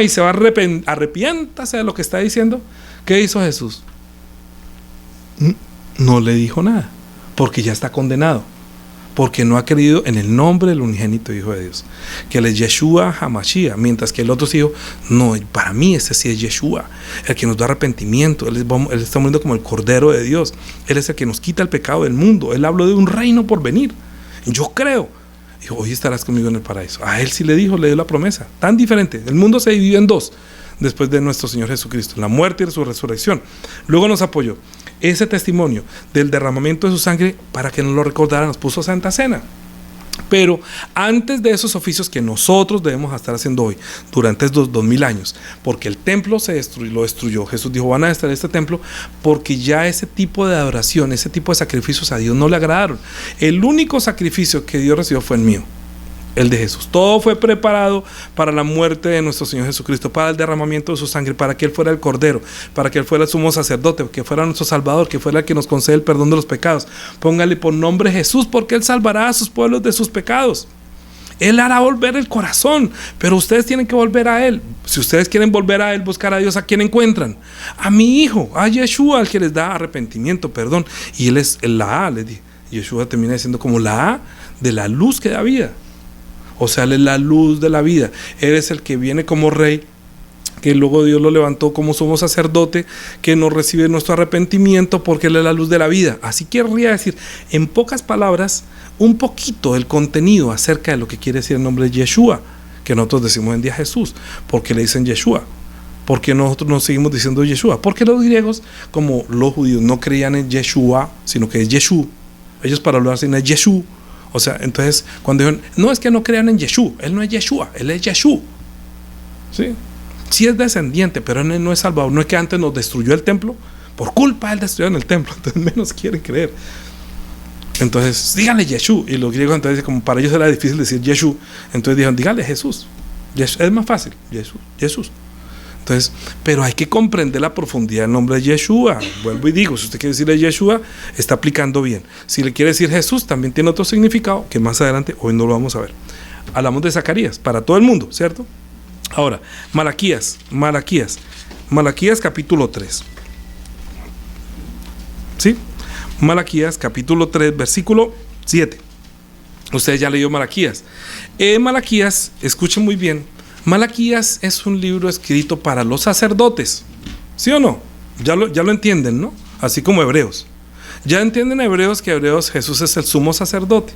Y se va a arrepiéntase de lo que está diciendo. ¿Qué hizo Jesús? No le dijo nada, porque ya está condenado, porque no ha creído en el nombre del unigénito Hijo de Dios, que él es Yeshua HaMashiach, mientras que el otro dijo, no, para mí ese sí es Yeshua, el que nos da arrepentimiento, él está muriendo como el Cordero de Dios, él es el que nos quita el pecado del mundo, él habló de un reino por venir, yo creo, dijo, hoy estarás conmigo en el paraíso. A él sí le dio la promesa, tan diferente. El mundo se dividió en dos después de nuestro Señor Jesucristo, la muerte y su resurrección. Luego nos apoyó ese testimonio del derramamiento de su sangre para que nos lo recordara, nos puso Santa Cena. Pero antes de esos oficios que nosotros debemos estar haciendo hoy, durante estos 2000 años, porque el templo lo destruyó, Jesús dijo, van a destruir este templo, porque ya ese tipo de adoración, ese tipo de sacrificios a Dios no le agradaron. El único sacrificio que Dios recibió fue el mío, el de Jesús. Todo fue preparado para la muerte de nuestro Señor Jesucristo, para el derramamiento de su sangre, para que Él fuera el Cordero, para que Él fuera el sumo sacerdote, que fuera nuestro Salvador, que fuera el que nos concede el perdón de los pecados. Póngale por nombre Jesús, porque Él salvará a sus pueblos de sus pecados. Él hará volver el corazón, pero ustedes tienen que volver a Él. Si ustedes quieren volver a Él, buscar a Dios, ¿a quién encuentran? A mi Hijo, a Yeshua, al que les da arrepentimiento, perdón. Y Él es la A, les dije. Yeshua termina diciendo como la A de la luz que da vida. O sea, Él es la luz de la vida. Él es el que viene como rey, que luego Dios lo levantó como sumo sacerdote, que nos recibe nuestro arrepentimiento porque Él es la luz de la vida. Así querría decir, en pocas palabras, un poquito del contenido acerca de lo que quiere decir el nombre de Yeshua, que nosotros decimos en día Jesús. ¿Por qué le dicen Yeshua? ¿Por qué nosotros nos seguimos diciendo Yeshua? Porque los griegos, como los judíos, no creían en Yeshua, sino que es Yeshú. Ellos para hablar así no es Yeshú. O sea, entonces, cuando dijeron, no es que no crean en Yeshú, Él no es Yeshua, Él es Yeshú. ¿Sí? Sí es descendiente, pero Él no es salvador. No es que antes nos destruyó el templo, por culpa de Él destruyeron el templo, entonces menos quieren creer. Entonces, díganle Yeshú. Y los griegos, entonces, como para ellos era difícil decir Yeshú, entonces dijeron, díganle Jesús. Es más fácil, Jesús. Entonces, pero hay que comprender la profundidad del nombre de Yeshua. Vuelvo y digo, si usted quiere decirle Yeshua, está aplicando bien. Si le quiere decir Jesús, también tiene otro significado que más adelante, hoy no lo vamos a ver. Hablamos de Zacarías, para todo el mundo, ¿cierto? Ahora, Malaquías capítulo 3. ¿Sí? Malaquías capítulo 3, versículo 7. Usted ya leyó Malaquías. Malaquías, escuchen muy bien, Malaquías es un libro escrito para los sacerdotes, ¿sí o no? Ya lo entienden, ¿no? Así como Hebreos. Ya entienden Hebreos que Jesús es el sumo sacerdote.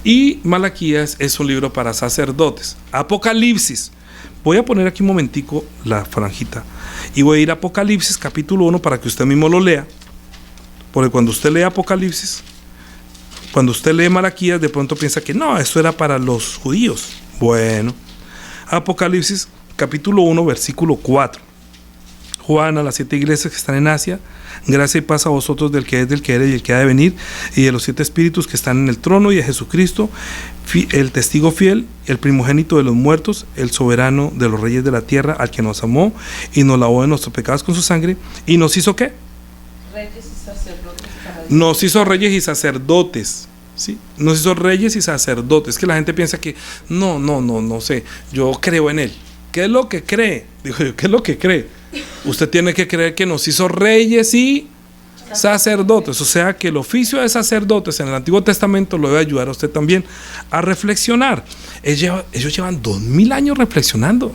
Y Malaquías es un libro para sacerdotes. Apocalipsis, Voy a poner aquí un momentico la franjita y voy a ir a Apocalipsis capítulo 1 para que usted mismo lo lea, porque cuando usted lee Apocalipsis, cuando usted lee Malaquías, de pronto piensa que no, esto era para los judíos. Bueno, Apocalipsis capítulo 1 versículo 4. Juan a las 7 iglesias que están en Asia, gracia y paz a vosotros del que es, del que era y el que ha de venir, y de los 7 espíritus que están en el trono, y de Jesucristo, el testigo fiel, el primogénito de los muertos, el soberano de los reyes de la tierra, al que nos amó y nos lavó de nuestros pecados con su sangre, y nos hizo ¿qué? Reyes y sacerdotes. Nos hizo reyes y sacerdotes. ¿Sí? Nos hizo reyes y sacerdotes. Que la gente piensa que no sé, yo creo en él. ¿Qué es lo que cree? Digo yo, ¿qué es lo que cree? Usted tiene que creer que nos hizo reyes y sacerdotes. O sea que el oficio de sacerdotes en el Antiguo Testamento lo debe ayudar a usted también a reflexionar. Ellos llevan 2000 años reflexionando.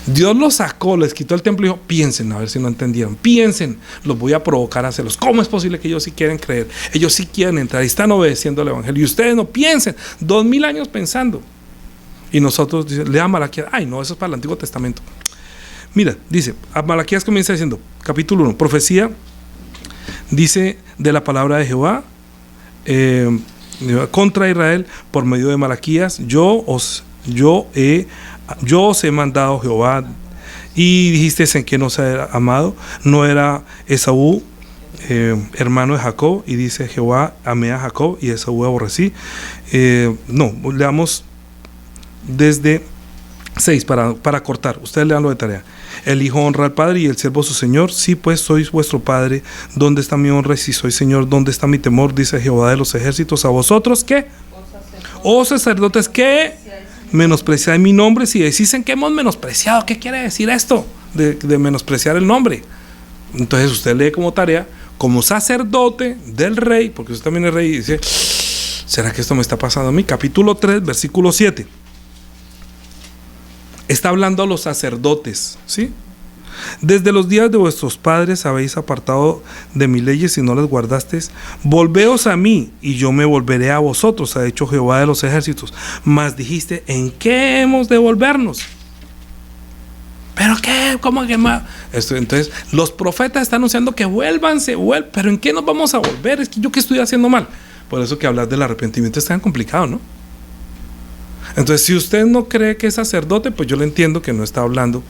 Dios los sacó, les quitó el templo y dijo, piensen, a ver si no entendieron, piensen, los voy a provocar a hacerlos. ¿Cómo es posible que ellos sí quieren creer? Ellos sí quieren entrar y están obedeciendo al Evangelio, y ustedes no piensen, 2000 años pensando. Y nosotros, lean Malaquías, ay no, eso es para el Antiguo Testamento. Mira, dice, Malaquías comienza diciendo, capítulo 1, profecía, dice de la palabra de Jehová, contra Israel, por medio de Malaquías, yo os he mandado Jehová, y dijiste en que no se ha amado, no era Esaú hermano de Jacob, y dice Jehová amé a Jacob y Esaú aborrecí. Leamos desde 6 para cortar, ustedes leanlo de tarea. El hijo honra al padre y el siervo a su señor. Sí, pues sois vuestro padre, ¿dónde está mi honra? Y si soy señor, ¿dónde está mi temor? Dice Jehová de los ejércitos. A vosotros, ¿qué? Oh sacerdotes, ¿qué? Menospreciad mi nombre. Si decís en que hemos menospreciado, ¿qué quiere decir esto de menospreciar el nombre? Entonces usted lee como tarea, como sacerdote del rey, porque usted también es rey, y dice, ¿será que esto me está pasando a mí? Capítulo 3, versículo 7. Está hablando a los sacerdotes, ¿sí? Desde los días de vuestros padres habéis apartado de mis leyes y no las guardasteis. Volveos a mí y yo me volveré a vosotros, ha dicho Jehová de los ejércitos. Mas dijiste, ¿en qué hemos de volvernos? ¿Pero qué? ¿Cómo que más? Entonces, los profetas están anunciando que vuélvanse, pero ¿en qué nos vamos a volver? Es que yo, ¿qué estoy haciendo mal? Por eso que hablar del arrepentimiento es tan complicado, ¿no? Entonces, si usted no cree que es sacerdote, pues yo le entiendo que no está hablando,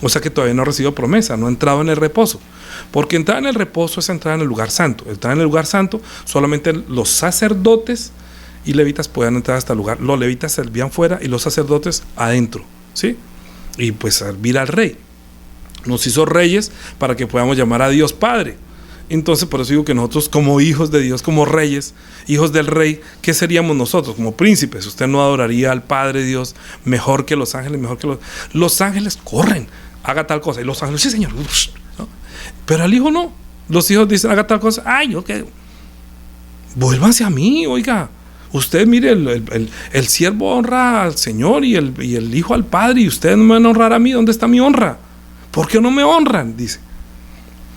o sea que todavía no ha recibido promesa, no ha entrado en el reposo, porque entrar en el reposo es entrar en el lugar santo. Entrar en el lugar santo, solamente los sacerdotes y levitas podían entrar hasta el lugar. Los levitas servían fuera y los sacerdotes adentro, ¿sí? Y pues servir al rey. Nos hizo reyes para que podamos llamar a Dios Padre. Entonces por eso digo que nosotros, como hijos de Dios, como reyes, hijos del rey, ¿qué seríamos nosotros? Como príncipes. Usted no adoraría al Padre Dios mejor que los ángeles, mejor que los ángeles corren, haga tal cosa, y los ángeles, sí señor, ¿no? Pero al hijo no. Los hijos dicen, haga tal cosa, ay, yo qué, vuélvanse a mí, oiga. Usted mire, el siervo honra al Señor y el hijo al Padre, y ustedes no me van a honrar a mí. ¿Dónde está mi honra? ¿Por qué no me honran? Dice.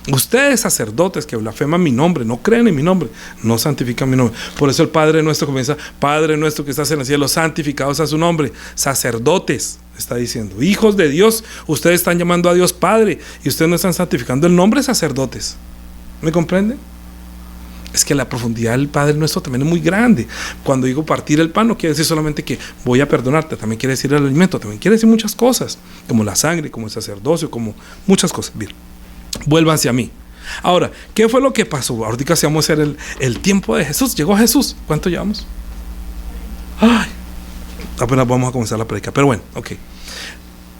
Ustedes sacerdotes que blasfeman mi nombre, no creen en mi nombre, no santifican mi nombre. Por eso el Padre nuestro comienza, Padre nuestro que estás en el cielo, santificado sea su nombre. Sacerdotes, está diciendo, hijos de Dios, ustedes están llamando a Dios Padre y ustedes no están santificando el nombre, sacerdotes. ¿Me comprenden? Es que la profundidad del Padre nuestro también es muy grande. Cuando digo partir el pan, no quiere decir solamente que voy a perdonarte, también quiere decir el alimento, también quiere decir muchas cosas, como la sangre, como el sacerdocio, como muchas cosas. Bien, vuélvanse a mí. Ahora, ¿qué fue lo que pasó? Ahorita sí vamos a hacer el tiempo de Jesús. Llegó Jesús. ¿Cuánto llevamos? Ay, apenas vamos a comenzar la predica, pero bueno, ok.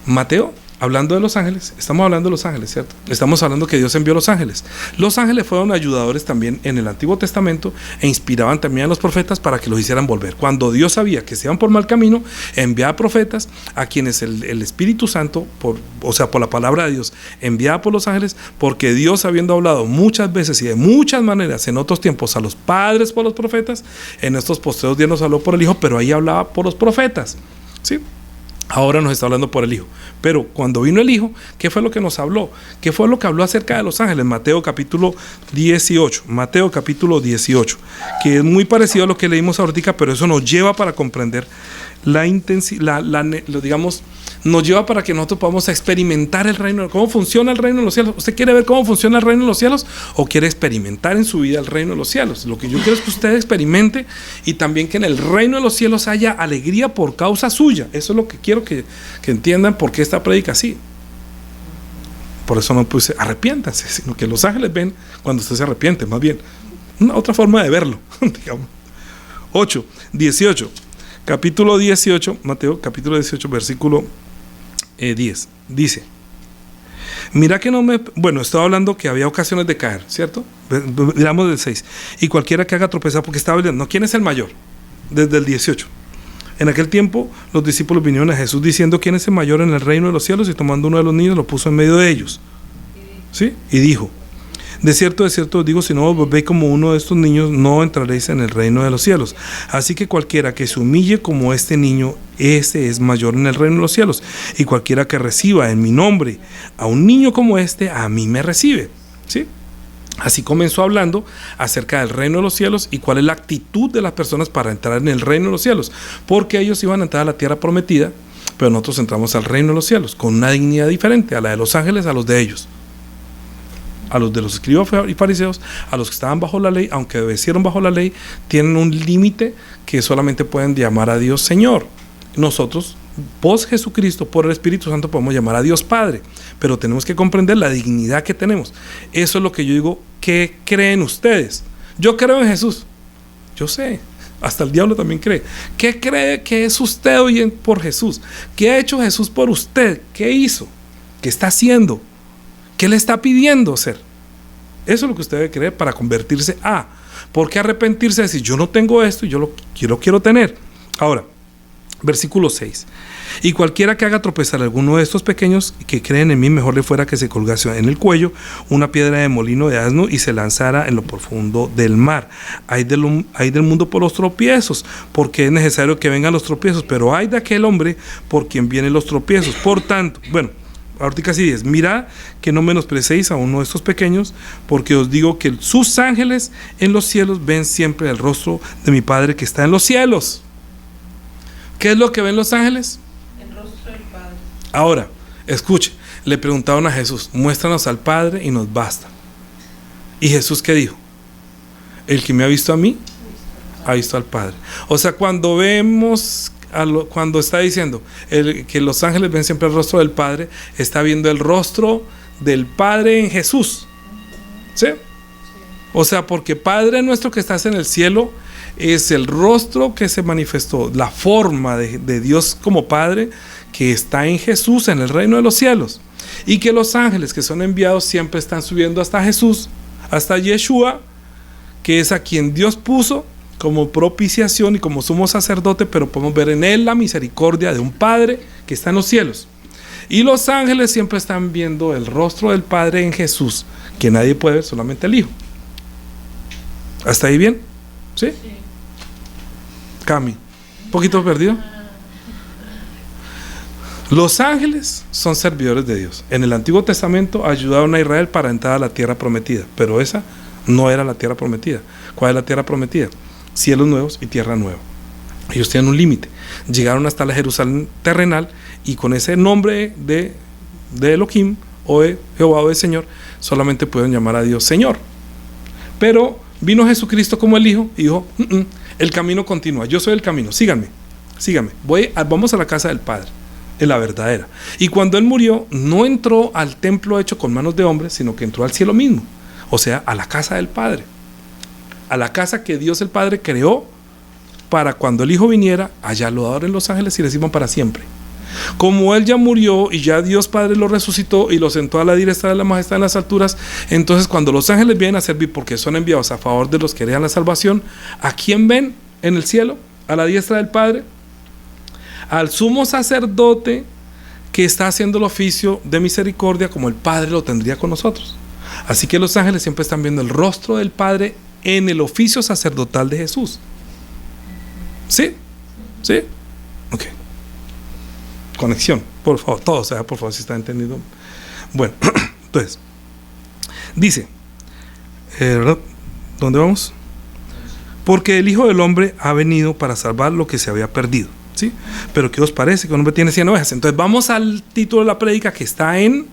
Mateo, hablando de los ángeles, estamos hablando de los ángeles, ¿cierto? Estamos hablando que Dios envió los ángeles. Los ángeles fueron ayudadores también en el Antiguo Testamento e inspiraban también a los profetas para que los hicieran volver. Cuando Dios sabía que se iban por mal camino, enviaba profetas a quienes el Espíritu Santo, por la palabra de Dios, enviaba por los ángeles, porque Dios, habiendo hablado muchas veces y de muchas maneras en otros tiempos a los padres por los profetas, en estos postreros días nos habló por el Hijo, pero ahí hablaba por los profetas, ¿sí? Ahora nos está hablando por el Hijo. Pero cuando vino el Hijo, ¿qué fue lo que nos habló? ¿Qué fue lo que habló acerca de los ángeles? Mateo capítulo 18. Mateo capítulo 18. Que es muy parecido a lo que leímos ahorita, pero eso nos lleva para comprender la intensidad, digamos, nos lleva para que nosotros podamos experimentar el reino, cómo funciona el reino de los cielos. ¿Usted quiere ver cómo funciona el reino de los cielos o quiere experimentar en su vida el reino de los cielos? Lo que yo quiero es que usted experimente y también que en el reino de los cielos haya alegría por causa suya. Eso es lo que quiero que entiendan por qué esta prédica así. Por eso no puse arrepiéntanse, sino que los ángeles ven cuando usted se arrepiente, más bien. Una otra forma de verlo, digamos. 18. Capítulo 18, Mateo, capítulo 18, versículo 10. Dice, mira que no me... Bueno, estaba hablando que había ocasiones de caer, ¿cierto? Miramos del 6. Y cualquiera que haga tropezar, porque estaba hablando, ¿no? ¿Quién es el mayor? Desde el 18. En aquel tiempo, los discípulos vinieron a Jesús diciendo, ¿quién es el mayor en el reino de los cielos? Y tomando uno de los niños, lo puso en medio de ellos. ¿Sí? Y dijo, de cierto os digo, si no os volvéis como uno de estos niños, no entraréis en el reino de los cielos. Así que cualquiera que se humille como este niño, ese es mayor en el reino de los cielos. Y cualquiera que reciba en mi nombre a un niño como este, a mí me recibe. ¿Sí? Así comenzó hablando acerca del reino de los cielos y cuál es la actitud de las personas para entrar en el reino de los cielos. Porque ellos iban a entrar a la tierra prometida, pero nosotros entramos al reino de los cielos con una dignidad diferente a la de los ángeles, a los de ellos. A los de los escribas y fariseos, a los que estaban bajo la ley, aunque obedecieron bajo la ley, tienen un límite que solamente pueden llamar a Dios Señor. Nosotros, post Jesucristo, por el Espíritu Santo, podemos llamar a Dios Padre, pero tenemos que comprender la dignidad que tenemos. Eso es lo que yo digo. ¿Qué creen ustedes? Yo creo en Jesús. Yo sé, hasta el diablo también cree. ¿Qué cree que es usted hoy por Jesús? ¿Qué ha hecho Jesús por usted? ¿Qué hizo? ¿Qué está haciendo? ¿Qué le está pidiendo ser? Eso es lo que usted debe creer para convertirse a. ¿Por qué arrepentirse de decir, yo no tengo esto y yo lo quiero tener? Ahora, versículo 6. Y cualquiera que haga tropezar a alguno de estos pequeños que creen en mí, mejor le fuera que se colgase en el cuello una piedra de molino de asno y se lanzara en lo profundo del mar. Hay del mundo por los tropiezos, porque es necesario que vengan los tropiezos, pero hay de aquel hombre por quien vienen los tropiezos. Por tanto, bueno, ahorita sí es, mirad que no menosprecéis a uno de estos pequeños, porque os digo que sus ángeles en los cielos ven siempre el rostro de mi Padre que está en los cielos. ¿Qué es lo que ven los ángeles? El rostro del Padre. Ahora, escuche, le preguntaron a Jesús, muéstranos al Padre y nos basta. ¿Y Jesús qué dijo? El que me ha visto a mí, ha visto al Padre. O sea, cuando vemos... cuando está diciendo que los ángeles ven siempre el rostro del Padre, está viendo el rostro del Padre en Jesús. ¿Sí? O sea, porque Padre nuestro que estás en el cielo es el rostro que se manifestó, la forma de Dios como Padre que está en Jesús en el reino de los cielos, y que los ángeles que son enviados siempre están subiendo hasta Jesús, hasta Yeshua, que es a quien Dios puso como propiciación y como sumo sacerdote, pero podemos ver en él la misericordia de un Padre que está en los cielos. Y los ángeles siempre están viendo el rostro del Padre en Jesús, que nadie puede ver, solamente el Hijo. ¿Hasta ahí bien? ¿Sí? Sí. Cami, ¿un poquito perdido? Los ángeles son servidores de Dios. En el Antiguo Testamento ayudaron a Israel para entrar a la tierra prometida, pero esa no era la tierra prometida. ¿Cuál es la tierra prometida? Cielos nuevos y tierra nueva. Ellos tienen un límite. Llegaron hasta la Jerusalén terrenal y con ese nombre de Elohim o de Jehová o de Señor solamente pueden llamar a Dios Señor. Pero vino Jesucristo como el Hijo y dijo, el camino continúa, yo soy el camino, síganme. Vamos a la casa del Padre, en la verdadera. Y cuando Él murió, no entró al templo hecho con manos de hombres, sino que entró al cielo mismo, o sea, a la casa del Padre, a la casa que Dios el Padre creó para cuando el Hijo viniera, allá lo adoren los ángeles y le sirvan para siempre. Como Él ya murió y ya Dios Padre lo resucitó y lo sentó a la diestra de la majestad en las alturas, entonces cuando los ángeles vienen a servir porque son enviados a favor de los que heredan la salvación, ¿a quién ven en el cielo? A la diestra del Padre, al sumo sacerdote que está haciendo el oficio de misericordia como el Padre lo tendría con nosotros. Así que los ángeles siempre están viendo el rostro del Padre en el oficio sacerdotal de Jesús. ¿Sí? ¿Sí? Ok. Conexión, por favor, todo, o sea, por favor, si está entendido. Bueno, entonces, dice, ¿dónde vamos? Porque el Hijo del Hombre ha venido para salvar lo que se había perdido. ¿sí? Pero ¿qué os parece que un hombre tiene 100 ovejas? Entonces vamos al título de la prédica que está en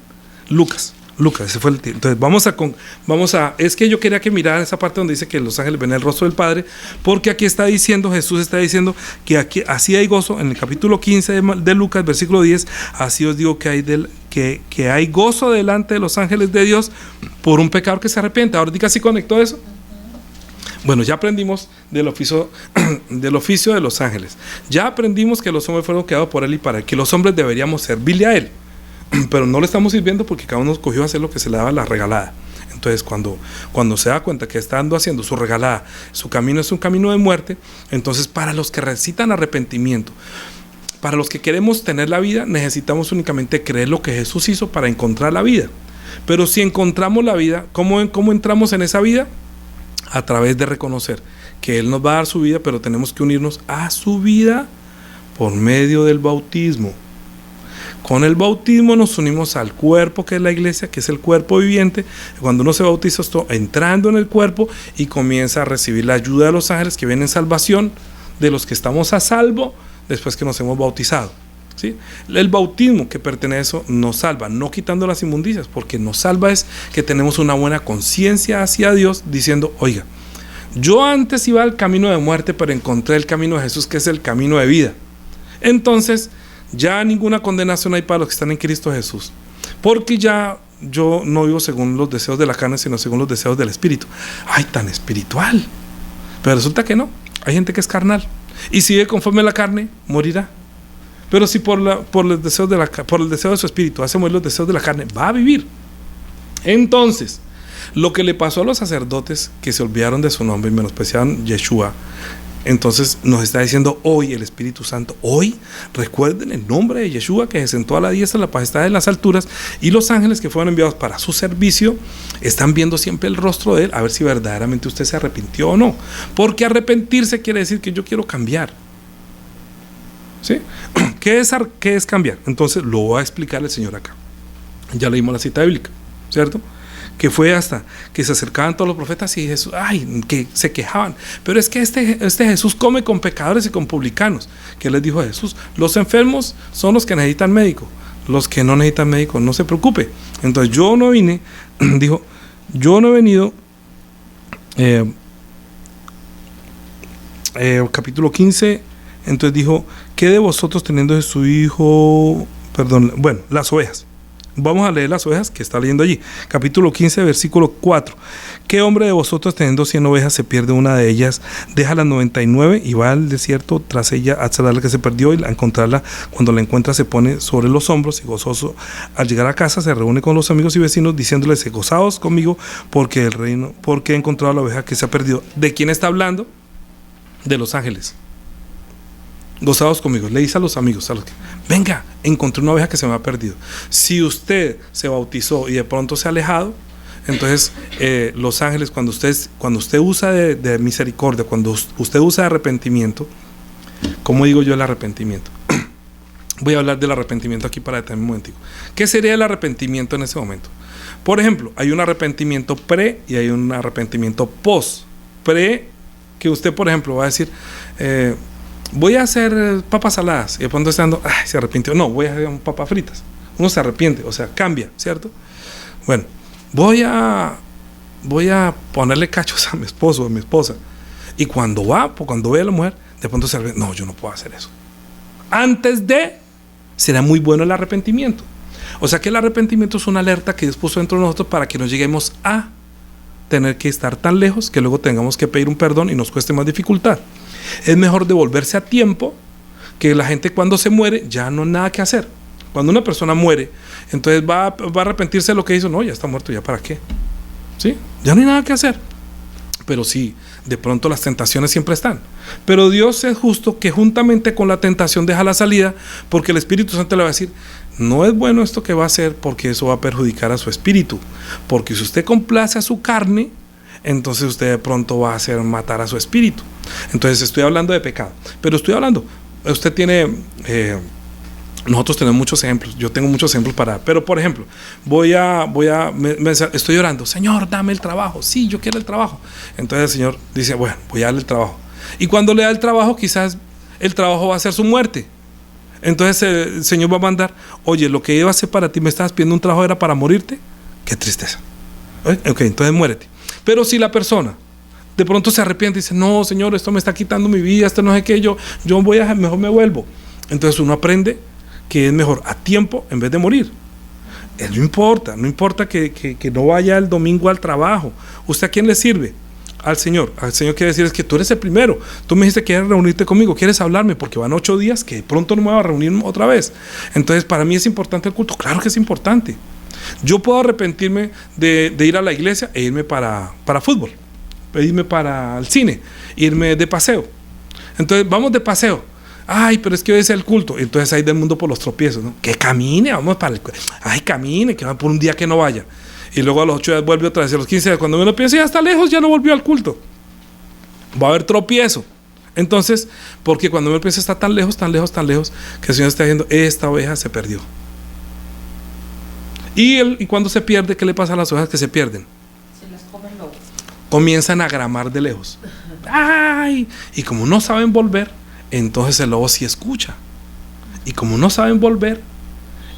Lucas, ese fue el título. Entonces es que yo quería que miraran esa parte donde dice que los ángeles ven el rostro del Padre, porque aquí está diciendo, Jesús está diciendo que aquí, así hay gozo, en el capítulo 15 de Lucas, versículo 10, así os digo que hay gozo delante de los ángeles de Dios por un pecador que se arrepiente. Ahora diga si conectó eso. Bueno, ya aprendimos del oficio de los ángeles. Ya aprendimos que los hombres fueron creados por Él y para Él, que los hombres deberíamos servirle a Él. Pero no le estamos sirviendo porque cada uno escogió hacer lo que se le daba la regalada. Entonces cuando se da cuenta que está haciendo su regalada, su camino es un camino de muerte, entonces para los que necesitan arrepentimiento, para los que queremos tener la vida, necesitamos únicamente creer lo que Jesús hizo para encontrar la vida. Pero si encontramos la vida, ¿cómo entramos en esa vida? A través de reconocer que Él nos va a dar su vida, pero tenemos que unirnos a su vida por medio del bautismo. Con el bautismo nos unimos al cuerpo que es la iglesia, que es el cuerpo viviente. Cuando uno se bautiza, está entrando en el cuerpo y comienza a recibir la ayuda de los ángeles que vienen en salvación de los que estamos a salvo después que nos hemos bautizado, ¿sí? El bautismo que pertenece a eso nos salva, no quitando las inmundicias, porque nos salva es que tenemos una buena conciencia hacia Dios, diciendo, oiga, yo antes iba al camino de muerte, pero encontré el camino de Jesús, que es el camino de vida. Entonces ya ninguna condenación hay para los que están en Cristo Jesús, porque ya yo no vivo según los deseos de la carne, sino según los deseos del Espíritu. ¡Ay, tan espiritual! Pero resulta que no, hay gente que es carnal, y si vive conforme a la carne, morirá. Pero si por el deseo de su espíritu hace morir los deseos de la carne, va a vivir. Entonces, lo que le pasó a los sacerdotes que se olvidaron de su nombre y menospreciaron Yeshua, entonces nos está diciendo hoy el Espíritu Santo, hoy recuerden el nombre de Yeshua, que se sentó a la diestra de la majestad en las alturas, y los ángeles que fueron enviados para su servicio están viendo siempre el rostro de Él, a ver si verdaderamente usted se arrepintió o no. Porque arrepentirse quiere decir que yo quiero cambiar, ¿sí? ¿Qué es cambiar? Entonces lo voy a explicar el Señor acá. Ya leímos la cita bíblica, ¿cierto? Que fue hasta que se acercaban todos los profetas y Jesús, que se quejaban, pero es que este Jesús come con pecadores y con publicanos. ¿Qué les dijo Jesús? Los enfermos son los que necesitan médico, los que no necesitan médico, no se preocupe. Entonces yo no vine, dijo, yo no he venido, capítulo 15, entonces dijo, ¿qué de vosotros teniendo de su hijo, las ovejas? Vamos a leer las ovejas que está leyendo allí. Capítulo 15, versículo 4. ¿Qué hombre de vosotros teniendo 100 ovejas se pierde una de ellas, deja las 99 y va al desierto tras ella hasta la que se perdió, y al encontrarla, cuando la encuentra, se pone sobre los hombros y gozoso al llegar a casa se reúne con los amigos y vecinos diciéndoles, gozaos conmigo porque he encontrado la oveja que se ha perdido? ¿De quién está hablando? De los ángeles. Gozados conmigo, le dice a los amigos, venga, encontré una oveja que se me ha perdido. Si usted se bautizó y de pronto se ha alejado, entonces los ángeles, cuando usted usa de misericordia, cuando usted usa de arrepentimiento, ¿cómo digo yo el arrepentimiento? Voy a hablar del arrepentimiento aquí para detenerme un momentico. ¿Qué sería el arrepentimiento en ese momento? Por ejemplo, hay un arrepentimiento pre y hay un arrepentimiento post. Pre, que usted, por ejemplo, va a decir, voy a hacer papas saladas, y de pronto está dando, se arrepintió, no, voy a hacer papas fritas. Uno se arrepiente, o sea, cambia, ¿cierto? Bueno, voy a ponerle cachos a mi esposo o a mi esposa, y cuando ve a la mujer, de pronto se arrepiente, no, yo no puedo hacer eso. Antes de, será muy bueno el arrepentimiento. O sea que el arrepentimiento es una alerta que Dios puso dentro de nosotros para que no lleguemos a tener que estar tan lejos que luego tengamos que pedir un perdón y nos cueste más dificultad. Es mejor devolverse a tiempo, que la gente cuando se muere ya no hay nada que hacer. Cuando una persona muere, entonces va a arrepentirse de lo que hizo. No, ya está muerto, ¿ya para qué? ¿Sí? Ya no hay nada que hacer. Pero sí, de pronto las tentaciones siempre están. Pero Dios es justo, que juntamente con la tentación deja la salida, porque el Espíritu Santo le va a decir, no es bueno esto que va a hacer, porque eso va a perjudicar a su espíritu. Porque si usted complace a su carne, entonces usted de pronto va a hacer matar a su espíritu. Entonces estoy hablando de pecado, pero usted tiene, nosotros tenemos muchos ejemplos, yo tengo muchos ejemplos pero por ejemplo, estoy orando, Señor, dame el trabajo, sí, yo quiero el trabajo. Entonces el Señor dice, bueno, voy a darle el trabajo, y cuando le da el trabajo, quizás el trabajo va a ser su muerte. Entonces el Señor va a mandar, oye, lo que iba a hacer para ti, me estabas pidiendo un trabajo, era para morirte. Qué tristeza. Ok, entonces muérete. Pero si la persona de pronto se arrepiente y dice, no, Señor, esto me está quitando mi vida, esto no sé qué, yo voy a, mejor me vuelvo. Entonces uno aprende que es mejor a tiempo en vez de morir. No importa que no vaya el domingo al trabajo. ¿Usted a quién le sirve? Al Señor. Al Señor quiere decir es que tú eres el primero. Tú me dijiste que quieres reunirte conmigo, quieres hablarme, porque van 8 días que de pronto no me voy a reunir otra vez. Entonces para mí es importante el culto. Claro que es importante. Yo puedo arrepentirme de ir a la iglesia e irme para fútbol, irme para el cine, irme de paseo. Entonces vamos de paseo. Ay, pero es que hoy es el culto. Entonces ahí del mundo por los tropiezos, ¿no? Que camine, vamos para el... Ay, camine, que va por un día que no vaya. Y luego a los 8 días vuelve otra vez, a los 15 días, cuando me lo pienso, ya está lejos, ya no volvió al culto. Va a haber tropiezo. Entonces, porque cuando me lo pienso está tan lejos, que el Señor está diciendo, esta oveja se perdió. Y cuando se pierde, ¿qué le pasa a las ovejas que se pierden? Se las come el lobo. Comienzan a gramar de lejos. ¡Ay! Y como no saben volver, entonces el lobo sí escucha. Y como no saben volver,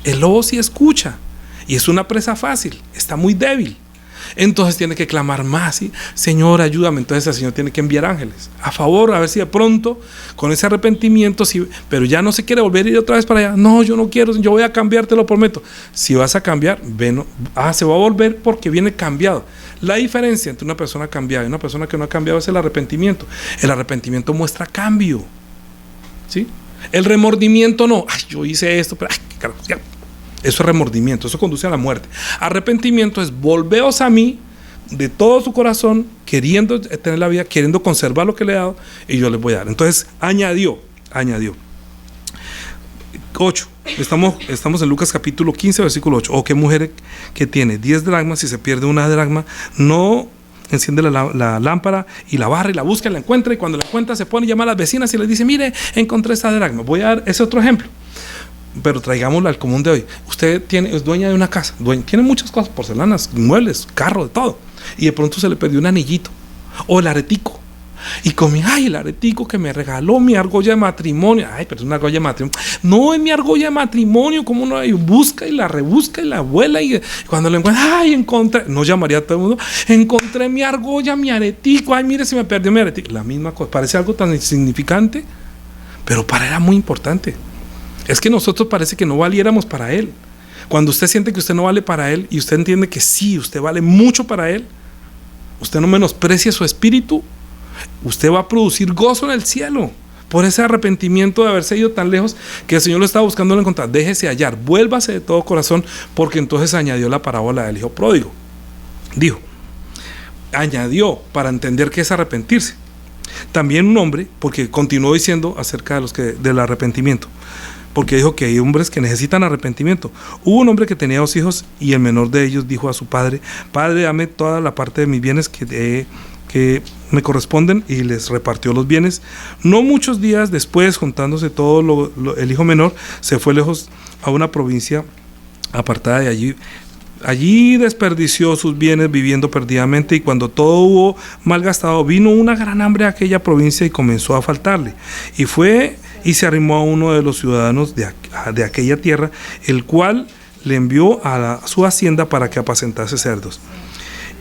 el lobo sí escucha. Y es una presa fácil, está muy débil. Entonces tiene que clamar más, ¿sí? Señor, ayúdame. Entonces el Señor tiene que enviar ángeles a favor, a ver si de pronto con ese arrepentimiento, pero ya no se quiere volver a ir otra vez para allá. No, yo no quiero, yo voy a cambiar, te lo prometo. Si vas a cambiar, se va a volver porque viene cambiado. La diferencia entre una persona cambiada y una persona que no ha cambiado es el arrepentimiento. El arrepentimiento muestra cambio, ¿sí? El remordimiento no. Ay, yo hice esto, pero ay, carajo, ya. Eso es remordimiento, eso conduce a la muerte. Arrepentimiento es volveos a mí de todo su corazón, queriendo tener la vida, queriendo conservar lo que le he dado, y yo les voy a dar. Entonces añadió. 8. Estamos en Lucas capítulo 15, versículo 8. O qué mujer que tiene 10 dracmas, si se pierde una dracma, no enciende la lámpara y la barra y la busca y la encuentra, y cuando la encuentra se pone a llamar a las vecinas y les dice, mire, encontré esta dracma. Voy a dar ese otro ejemplo, pero traigámoslo al común de hoy. Usted es dueña de una casa, tiene muchas cosas, porcelanas, muebles, carro, de todo, y de pronto se le perdió un anillito o el aretico, y comí, ay, el aretico que me regaló mi argolla de matrimonio. Ay, pero es una argolla de matrimonio. No es mi argolla de matrimonio, ¿cómo no? Y busca y la rebusca y la vuela, y cuando lo encuentra, ay, encontré, no llamaría a todo el mundo, encontré mi argolla, mi aretico, ay, mire, se me perdió mi aretico. La misma cosa, parece algo tan insignificante, pero para él era muy importante. Es que nosotros parece que no valiéramos para Él. Cuando usted siente que usted no vale para Él y usted entiende que sí, usted vale mucho para Él, usted no menosprecia su espíritu, usted va a producir gozo en el cielo por ese arrepentimiento de haberse ido tan lejos que el Señor lo estaba buscando en encontrar. Déjese hallar, vuélvase de todo corazón, porque entonces añadió la parábola del hijo pródigo. Añadió para entender qué es arrepentirse. También un hombre, porque continuó diciendo acerca del arrepentimiento, porque dijo que hay hombres que necesitan arrepentimiento. Hubo un hombre que tenía 2 hijos y el menor de ellos dijo a su padre, Padre, dame toda la parte de mis bienes que me corresponden, y les repartió los bienes. No muchos días después, juntándose todo el hijo menor, se fue lejos a una provincia apartada de allí. Allí desperdició sus bienes viviendo perdidamente, y cuando todo hubo malgastado, vino una gran hambre a aquella provincia y comenzó a faltarle. Y fue y se arrimó a uno de los ciudadanos de aquella tierra, el cual le envió a su hacienda para que apacentase cerdos.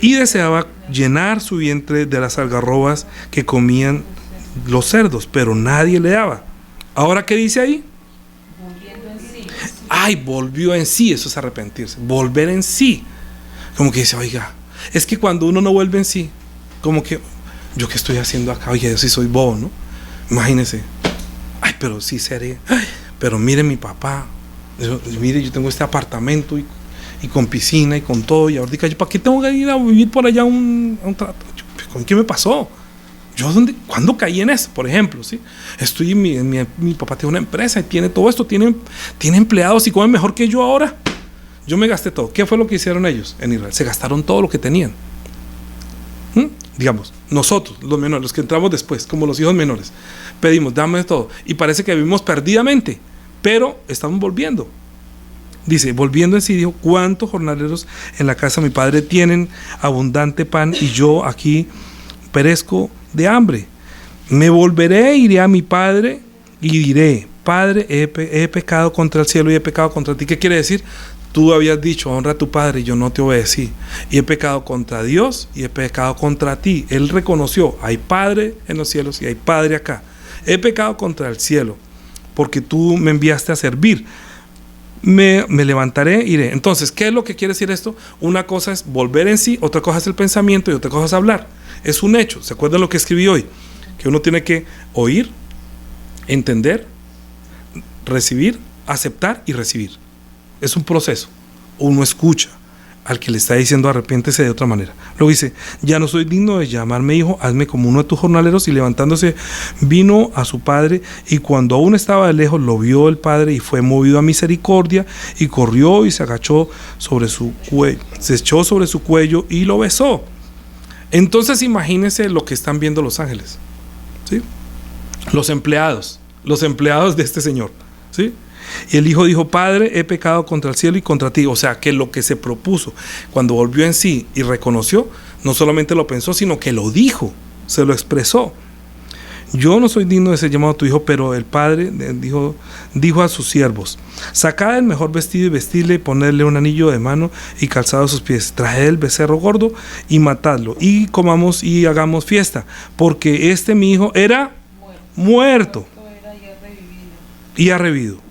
Y deseaba llenar su vientre de las algarrobas que comían los cerdos, pero nadie le daba. ¿Ahora qué dice ahí? Volviendo en sí. Ay, volvió en sí, eso es arrepentirse, volver en sí. Como que dice, oiga, es que cuando uno no vuelve en sí, como que, ¿yo qué estoy haciendo acá? Oye, yo sí soy bobo, ¿no? Imagínese, ay, pero sí seré, ay, pero mire mi papá, mire, yo tengo este apartamento y con piscina y con todo, y ahorita yo, ¿para qué tengo que ir a vivir por allá un trato? ¿Con qué me pasó? ¿Cuándo caí en eso? Por ejemplo, ¿sí? Mi papá tiene una empresa y tiene todo esto, tiene empleados y comen mejor que yo ahora. Yo me gasté todo. ¿Qué fue lo que hicieron ellos en Israel? Se gastaron todo lo que tenían. Digamos, nosotros, los menores, los que entramos después, como los hijos menores, pedimos, dame todo. Y parece que vivimos perdidamente, pero estamos volviendo. Dice, volviendo en sí, dijo, ¿cuántos jornaleros en la casa de mi padre tienen abundante pan y yo aquí perezco de hambre? Me volveré, iré a mi padre y diré, Padre, he pecado contra el cielo y he pecado contra ti. ¿Qué quiere decir? Tú habías dicho, honra a tu padre, y yo no te obedecí. Y he pecado contra Dios y he pecado contra ti. Él reconoció, hay Padre en los cielos y hay Padre acá. He pecado contra el cielo, porque tú me enviaste a servir. Me levantaré, iré. Entonces, ¿qué es lo que quiere decir esto? Una cosa es volver en sí, otra cosa es el pensamiento y otra cosa es hablar. Es un hecho. ¿Se acuerdan lo que escribí hoy? Que uno tiene que oír, entender, recibir, aceptar y recibir. Es un proceso. Uno escucha al que le está diciendo arrepiéntese de otra manera. Luego dice, ya no soy digno de llamarme hijo, hazme como uno de tus jornaleros. Y levantándose vino a su padre, y cuando aún estaba de lejos lo vio el padre y fue movido a misericordia y corrió y se agachó sobre su cuello, se echó sobre su cuello y lo besó. Entonces imagínense lo que están viendo los ángeles, ¿sí? Los empleados de este señor, ¿sí? Y el hijo dijo, Padre, he pecado contra el cielo y contra ti. O sea, que lo que se propuso, cuando volvió en sí y reconoció, no solamente lo pensó, sino que lo dijo, se lo expresó. Yo no soy digno de ser llamado tu hijo, pero el padre dijo a sus siervos, sacad el mejor vestido y vestidle, y ponedle un anillo de mano y calzado a sus pies. Traed el becerro gordo y matadlo, y comamos y hagamos fiesta, porque este mi hijo era muerto y ha revivido.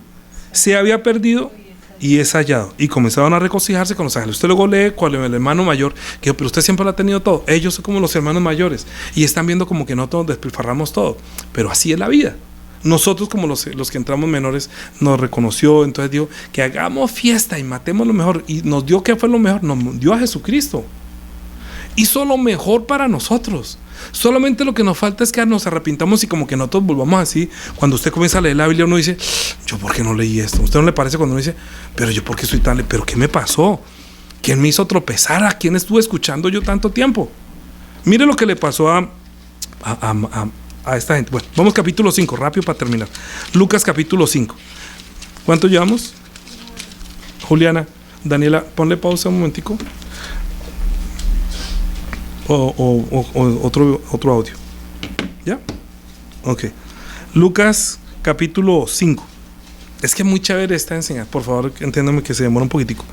Se había perdido y es hallado. Y comenzaron a regocijarse con los ángeles. Usted luego lee con el hermano mayor, que dijo, pero usted siempre lo ha tenido todo. Ellos son como los hermanos mayores y están viendo como que no todos despilfarramos todo, pero así es la vida. Nosotros como los que entramos menores nos reconoció, entonces dijo que hagamos fiesta y matemos lo mejor, y nos dio, ¿qué fue lo mejor? Nos dio a Jesucristo. Hizo lo mejor para nosotros. Solamente lo que nos falta es que nos arrepintamos y como que nosotros volvamos así. Cuando usted comienza a leer la Biblia, uno dice, ¿yo por qué no leí esto? ¿A usted no le parece cuando uno dice, pero yo por qué soy tan... ¿Pero qué me pasó? ¿Quién me hizo tropezar? ¿A quién estuve escuchando yo tanto tiempo? Mire lo que le pasó a esta gente. Bueno, vamos capítulo 5, rápido para terminar. Lucas capítulo 5. ¿Cuánto llevamos? Juliana, Daniela, ponle pausa un momentico. Otro audio. ¿Ya? Ok. Lucas capítulo 5. Es que es muy chévere esta enseñanza. Por favor, entiéndame que se demora un poquitico.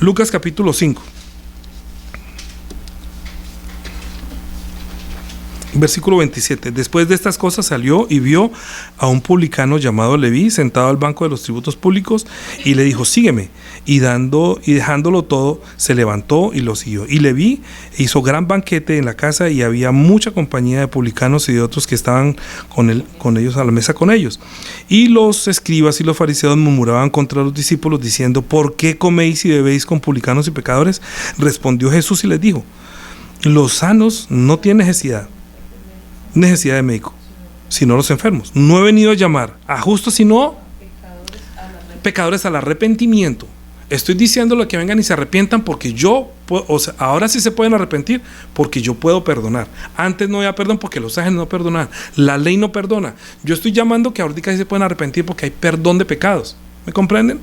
Lucas capítulo 5. Versículo 27. Después de estas cosas salió y vio a un publicano llamado Leví sentado al banco de los tributos públicos, y le dijo, sígueme. Y dejándolo todo, se levantó y lo siguió. Y Leví hizo gran banquete en la casa, y había mucha compañía de publicanos y de otros que estaban con ellos a la mesa con ellos. Y los escribas y los fariseos murmuraban contra los discípulos diciendo, ¿por qué coméis y bebéis con publicanos y pecadores? Respondió Jesús y les dijo, los sanos no tienen necesidad de médico, sino los enfermos. No he venido a llamar a justos, sino pecadores al arrepentimiento. Estoy diciéndole que vengan y se arrepientan, porque yo puedo, o sea, ahora sí se pueden arrepentir porque yo puedo perdonar. Antes no había perdón porque los ángeles no perdonaban. La ley no perdona. Yo estoy llamando que ahorita sí se pueden arrepentir porque hay perdón de pecados. ¿Me comprenden?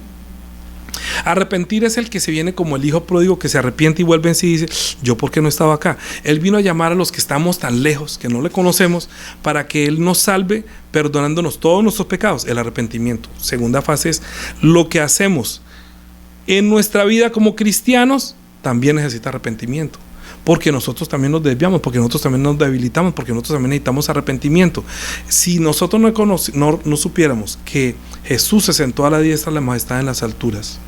Arrepentir es el que se viene como el hijo pródigo que se arrepiente y vuelve en sí y dice, yo por qué no estaba acá. Él vino a llamar a los que estamos tan lejos, que no le conocemos, para que Él nos salve perdonándonos todos nuestros pecados. El arrepentimiento. Segunda fase es lo que hacemos en nuestra vida como cristianos, también necesita arrepentimiento, porque nosotros también nos desviamos, porque nosotros también nos debilitamos, porque nosotros también necesitamos arrepentimiento. Si nosotros no supiéramos que Jesús se sentó a la diestra de la majestad en las alturas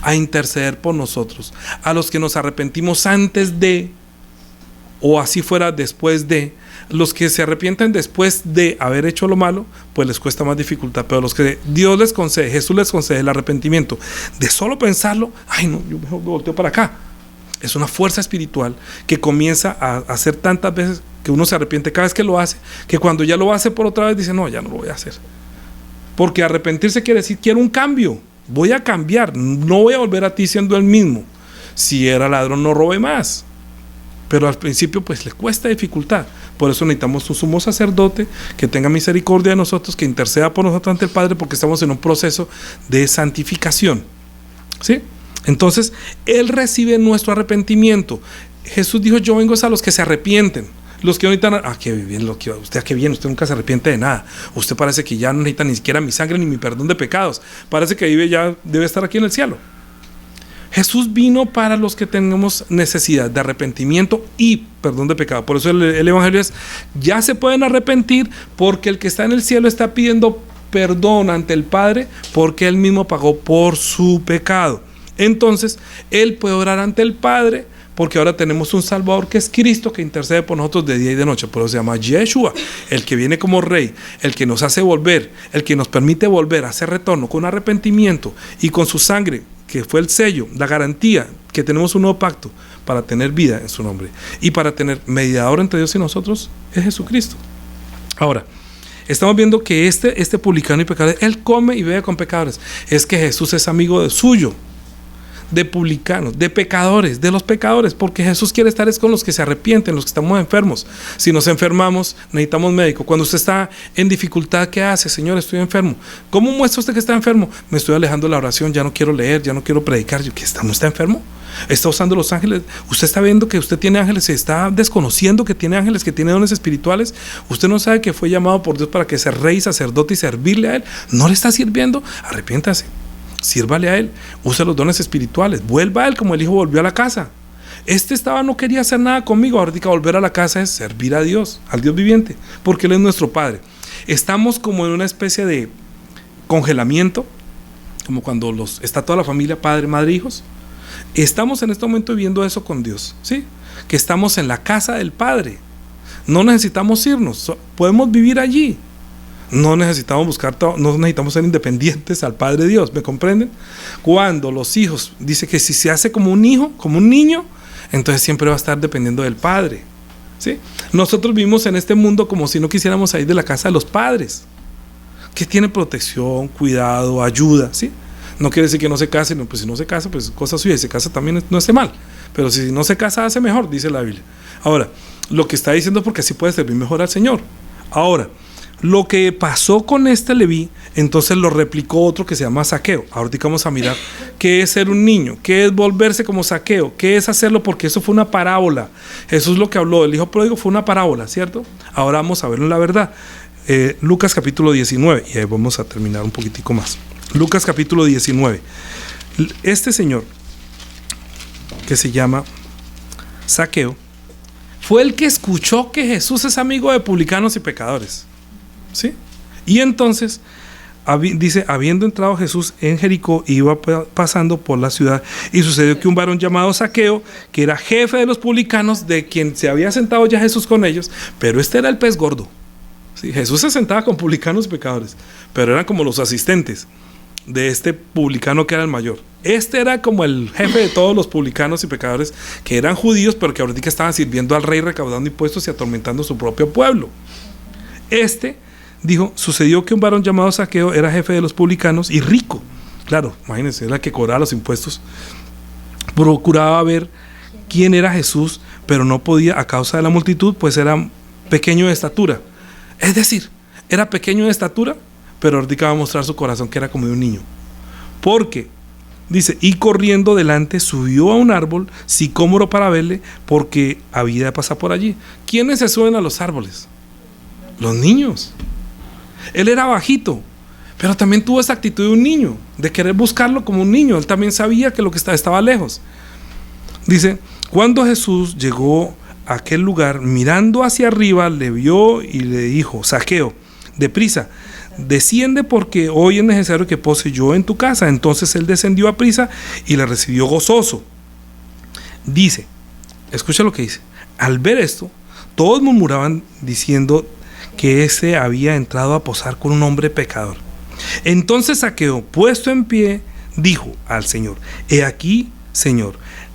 a interceder por nosotros, a los que nos arrepentimos antes de, o así fuera después de, los que se arrepienten después de haber hecho lo malo, pues les cuesta más dificultad. Pero los que Dios les concede, Jesús les concede el arrepentimiento de solo pensarlo, ay no, yo mejor me volteo para acá. Es una fuerza espiritual que comienza a hacer tantas veces que uno se arrepiente cada vez que lo hace, que cuando ya lo hace por otra vez dice, no, ya no lo voy a hacer. Porque arrepentirse quiere decir, quiero un cambio, voy a cambiar, no voy a volver a ti siendo el mismo. Si era ladrón, no robe más. Pero al principio pues le cuesta dificultad. Por eso necesitamos un sumo sacerdote que tenga misericordia de nosotros, que interceda por nosotros ante el Padre, porque estamos en un proceso de santificación. ¿Sí? Entonces, Él recibe nuestro arrepentimiento. Jesús dijo, yo vengo a los que se arrepienten. Los que ahorita, qué bien, usted qué bien, usted nunca se arrepiente de nada. Usted parece que ya no necesita ni siquiera mi sangre ni mi perdón de pecados. Parece que vive ya, debe estar aquí en el cielo. Jesús vino para los que tenemos necesidad de arrepentimiento y perdón de pecado. Por eso el Evangelio es, ya se pueden arrepentir porque el que está en el cielo está pidiendo perdón ante el Padre porque Él mismo pagó por su pecado. Entonces, Él puede orar ante el Padre porque ahora tenemos un Salvador que es Cristo, que intercede por nosotros de día y de noche. Por eso se llama Yeshua, el que viene como Rey, el que nos hace volver, el que nos permite volver a hacer retorno con arrepentimiento y con su sangre, que fue el sello, la garantía que tenemos un nuevo pacto para tener vida en su nombre y para tener mediador entre Dios y nosotros, es Jesucristo. Ahora, estamos viendo que este publicano y pecador, él come y bebe con pecadores. Es que Jesús es amigo de suyo, de publicanos, de pecadores, de los pecadores, porque Jesús quiere estar es con los que se arrepienten, los que estamos enfermos. Si nos enfermamos, necesitamos médico. Cuando usted está en dificultad, ¿qué hace? Señor, estoy enfermo. ¿Cómo muestra usted que está enfermo? Me estoy alejando de la oración, ya no quiero leer, ya no quiero predicar. ¿No está enfermo? Está usando los ángeles. Usted está viendo que usted tiene ángeles, se está desconociendo que tiene ángeles, que tiene dones espirituales. Usted no sabe que fue llamado por Dios para que sea rey, sacerdote y servirle a Él. ¿No le está sirviendo? Arrepiéntase. Sírvale a Él, use los dones espirituales, vuelva a Él como el hijo volvió a la casa. No quería hacer nada conmigo, ahorita volver a la casa es servir a Dios, al Dios viviente, porque Él es nuestro Padre. Estamos como en una especie de congelamiento, como cuando está toda la familia, padre, madre, hijos. Estamos en este momento viviendo eso con Dios, ¿sí? Que estamos en la casa del Padre. No necesitamos irnos, podemos vivir allí. No necesitamos ser independientes al Padre Dios, ¿me comprenden? Cuando los hijos, dice que si se hace como un hijo, como un niño, entonces siempre va a estar dependiendo del Padre, ¿sí? Nosotros vivimos en este mundo como si no quisiéramos salir de la casa de los padres, que tienen protección, cuidado, ayuda, ¿sí? No quiere decir que no se case, no, pues si no se casa, pues cosa suya, y se casa también no hace mal, pero si no se casa hace mejor, dice la Biblia. Ahora, lo que está diciendo es porque así puede servir mejor al Señor. Ahora, lo que pasó con este Leví, entonces lo replicó otro que se llama Zaqueo. Ahorita vamos a mirar qué es ser un niño, qué es volverse como Zaqueo, qué es hacerlo, porque eso fue una parábola. Jesús lo que habló del hijo pródigo fue una parábola, ¿cierto? Ahora vamos a verlo en la verdad. Lucas capítulo 19, y ahí vamos a terminar un poquitico más. Lucas capítulo 19. Este señor, que se llama Zaqueo, fue el que escuchó que Jesús es amigo de publicanos y pecadores. ¿Sí? Y entonces dice, habiendo entrado Jesús en Jericó, iba pasando por la ciudad, y sucedió que un varón llamado Zaqueo, que era jefe de los publicanos, de quien se había sentado ya Jesús con ellos, pero este era el pez gordo, ¿sí? Jesús se sentaba con publicanos y pecadores, pero eran como los asistentes de este publicano que era el mayor. Este era como el jefe de todos los publicanos y pecadores, que eran judíos, pero que ahorita estaban sirviendo al rey, recaudando impuestos y atormentando su propio pueblo. Dijo, sucedió que un varón llamado Zaqueo era jefe de los publicanos y rico. Claro, imagínense, era el que cobraba los impuestos. Procuraba ver quién era Jesús, pero no podía a causa de la multitud, pues era pequeño de estatura. Es decir, era pequeño de estatura, pero ahorita va a mostrar su corazón que era como de un niño. Porque, dice, y corriendo delante subió a un árbol sicómoro para verle, porque había de pasar por allí. ¿Quiénes se suben a los árboles? Los niños. Él era bajito, pero también tuvo esa actitud de un niño, de querer buscarlo como un niño. Él también sabía que lo que estaba lejos. Dice, cuando Jesús llegó a aquel lugar, mirando hacia arriba, le vio y le dijo, Zaqueo, deprisa, desciende, porque hoy es necesario que pose yo en tu casa. Entonces él descendió a prisa y le recibió gozoso. Dice, escucha lo que dice, al ver esto, todos murmuraban diciendo que ese había entrado a posar con un hombre pecador. Entonces Zaqueo, puesto en pie, dijo al Señor, he aquí, Señor,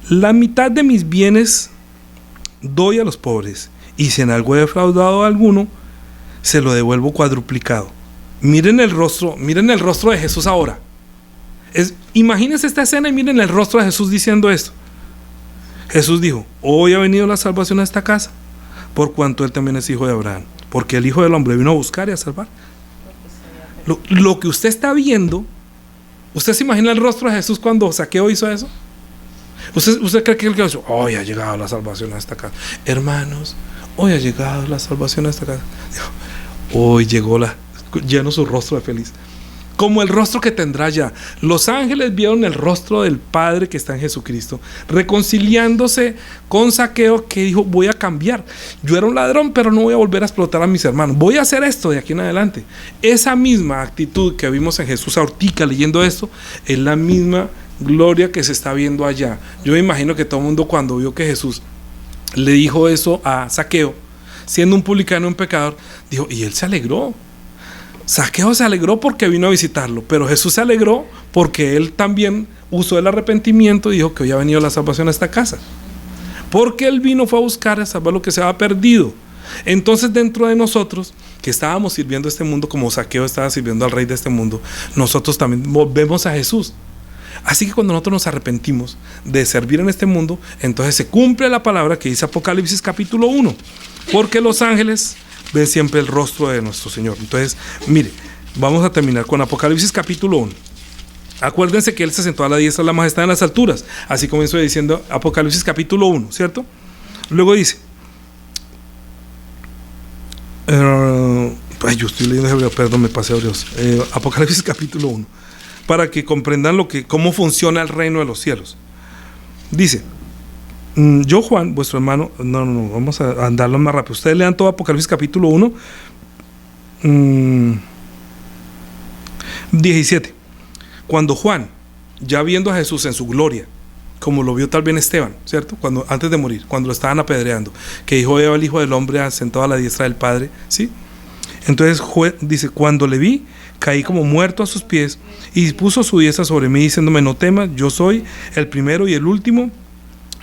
la mitad de mis bienes doy a los pobres, y si en algo he defraudado a alguno, se lo devuelvo cuadruplicado. Miren el rostro de Jesús ahora. Imagínense esta escena y miren el rostro de Jesús diciendo esto. Jesús dijo, hoy ha venido la salvación a esta casa, por cuanto él también es hijo de Abraham. Porque el Hijo del Hombre vino a buscar y a salvar. Lo que usted está viendo, ¿usted se imagina el rostro de Jesús cuando Zaqueo hizo eso? ¿Usted cree que él dijo, hoy ha llegado la salvación a esta casa? Hermanos, hoy ha llegado la salvación a esta casa. Hoy llegó lleno su rostro de feliz. Como el rostro que tendrá ya. Los ángeles vieron el rostro del Padre que está en Jesucristo, reconciliándose con Zaqueo, que dijo: voy a cambiar. Yo era un ladrón, pero no voy a volver a explotar a mis hermanos. Voy a hacer esto de aquí en adelante. Esa misma actitud que vimos en Jesús ahorita leyendo esto, es la misma gloria que se está viendo allá. Yo me imagino que todo el mundo, cuando vio que Jesús le dijo eso a Zaqueo, siendo un publicano, un pecador, dijo, y él se alegró. Zaqueo se alegró porque vino a visitarlo, pero Jesús se alegró porque él también usó el arrepentimiento y dijo que hoy ha venido la salvación a esta casa, porque él vino, fue a buscar a salvar lo que se había perdido. Entonces, dentro de nosotros, que estábamos sirviendo a este mundo como Zaqueo estaba sirviendo al rey de este mundo, nosotros también volvemos a Jesús. Así que cuando nosotros nos arrepentimos de servir en este mundo, entonces se cumple la palabra que dice Apocalipsis capítulo 1, porque los ángeles ven siempre el rostro de nuestro Señor. Entonces, mire, vamos a terminar con Apocalipsis capítulo 1. Acuérdense que Él se sentó a la diestra de la majestad en las alturas. Así comenzó diciendo Apocalipsis capítulo 1, ¿cierto? Luego dice, yo estoy leyendo Hebreo, perdón, me pasé a Hebreos. Apocalipsis capítulo 1, para que comprendan cómo funciona el reino de los cielos. Dice, yo, Juan, vuestro hermano, no, vamos a andarlo más rápido. Ustedes lean todo Apocalipsis capítulo 1, 17. Cuando Juan, ya viendo a Jesús en su gloria, como lo vio tal vez Esteban, ¿cierto? Antes de morir, cuando lo estaban apedreando, que dijo: veo al Hijo del Hombre sentado a la diestra del Padre, ¿sí? Entonces dice: cuando le vi, caí como muerto a sus pies, y puso su diestra sobre mí, diciéndome: no temas, yo soy el primero y el último,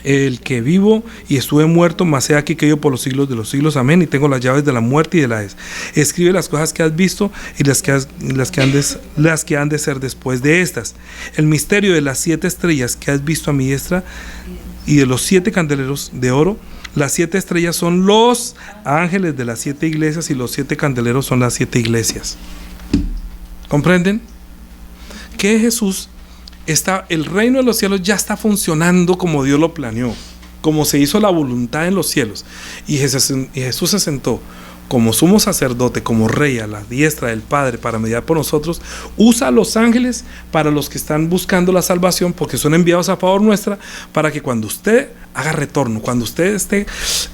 el que vivo y estuve muerto, mas he aquí que yo por los siglos de los siglos, amén, y tengo las llaves de la muerte y de la Hades. Escribe las cosas que has visto y las que han de ser después de estas. El misterio de las 7 estrellas que has visto a mi diestra y de los 7 candeleros de oro. Las 7 estrellas son los ángeles de las 7 iglesias y los 7 candeleros son las 7 iglesias. ¿Comprenden? Que Jesús el reino de los cielos ya está funcionando como Dios lo planeó, como se hizo la voluntad en los cielos, y Jesús se sentó como sumo sacerdote, como rey a la diestra del Padre para mediar por nosotros. Usa a los ángeles para los que están buscando la salvación, porque son enviados a favor nuestra, para que cuando usted haga retorno, cuando usted esté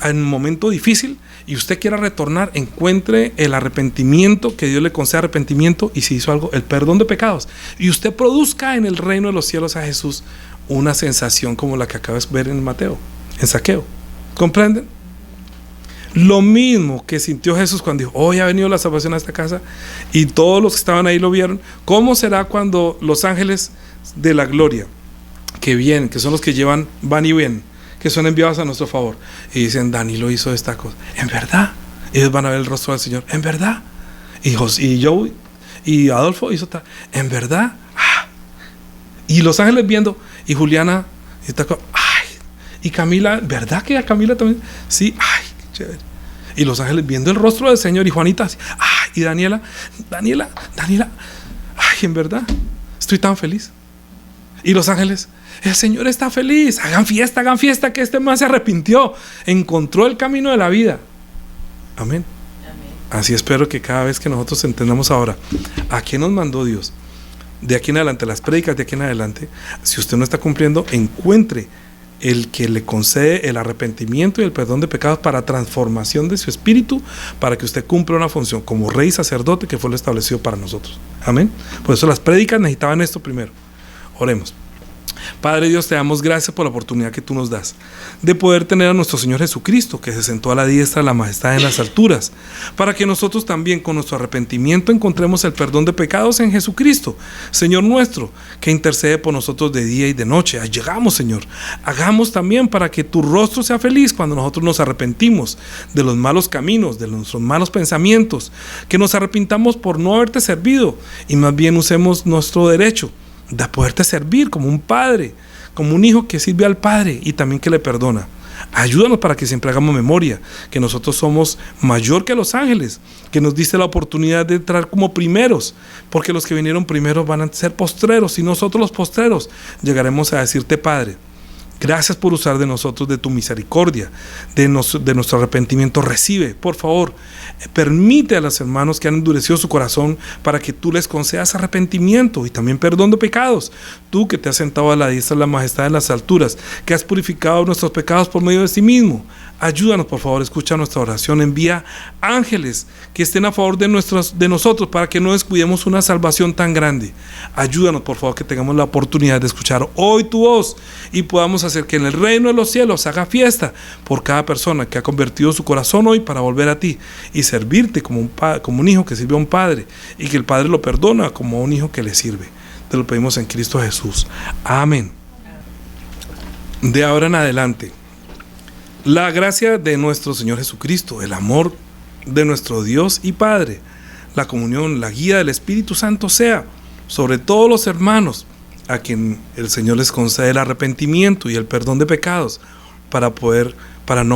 en un momento difícil y usted quiera retornar, encuentre el arrepentimiento, que Dios le conceda arrepentimiento, y si hizo algo, el perdón de pecados, y usted produzca en el reino de los cielos a Jesús una sensación como la que acabas de ver en Mateo, en Zaqueo. ¿Comprenden? Lo mismo que sintió Jesús cuando dijo: hoy ha venido la salvación a esta casa, y todos los que estaban ahí lo vieron. ¿Cómo será cuando los ángeles de la gloria, que vienen, que son los que van y vienen, que son enviados a nuestro favor, y dicen: Danilo hizo esta cosa, en verdad? Ellos van a ver el rostro del Señor, en verdad. Y Joe y Adolfo hizo tal, en verdad. Y los ángeles viendo, y Juliana, y Camila, ¿verdad que a Camila también? Sí, chévere. Y los ángeles viendo el rostro del Señor, y Juanita, y Daniela, en verdad, estoy tan feliz. Y los ángeles: el Señor está feliz, hagan fiesta, que este man se arrepintió, encontró el camino de la vida. Amén. Así espero que cada vez que nosotros entendamos ahora a qué nos mandó Dios, de aquí en adelante, las prédicas de aquí en adelante, si usted no está cumpliendo, encuentre el que le concede el arrepentimiento y el perdón de pecados para transformación de su espíritu, para que usted cumpla una función como rey y sacerdote, que fue lo establecido para nosotros. Amén. Por eso las prédicas necesitaban esto primero. Oremos. Padre Dios, te damos gracias por la oportunidad que tú nos das de poder tener a nuestro Señor Jesucristo, que se sentó a la diestra de la majestad en las alturas, para que nosotros también con nuestro arrepentimiento encontremos el perdón de pecados en Jesucristo, Señor nuestro, que intercede por nosotros de día y de noche. Llegamos, Señor, hagamos también para que tu rostro sea feliz cuando nosotros nos arrepentimos de los malos caminos, de nuestros malos pensamientos, que nos arrepintamos por no haberte servido y más bien usemos nuestro derecho de poderte servir como un padre, como un hijo que sirve al Padre y también que le perdona. Ayúdanos para que siempre hagamos memoria que nosotros somos mayor que los ángeles, que nos diste la oportunidad de entrar como primeros, porque los que vinieron primeros van a ser postreros, y nosotros los postreros llegaremos a decirte: Padre, Gracias por usar de nosotros, de tu misericordia, de nuestro arrepentimiento. Recibe, por favor, permite a los hermanos que han endurecido su corazón para que tú les concedas arrepentimiento y también perdón de pecados. Tú que te has sentado a la diestra de la majestad en las alturas, que has purificado nuestros pecados por medio de sí mismo. Ayúdanos, por favor, escucha nuestra oración. Envía ángeles que estén a favor de nosotros para que no descuidemos una salvación tan grande. Ayúdanos, por favor, que tengamos la oportunidad de escuchar hoy tu voz y podamos hacer que en el reino de los cielos haga fiesta por cada persona que ha convertido su corazón hoy para volver a ti y servirte como un hijo que sirve a un padre, y que el padre lo perdona como un hijo que le sirve. Te lo pedimos en Cristo Jesús. Amén. De ahora en adelante, la gracia de nuestro Señor Jesucristo, el amor de nuestro Dios y Padre, la comunión, la guía del Espíritu Santo sea sobre todos los hermanos a quien el Señor les concede el arrepentimiento y el perdón de pecados, para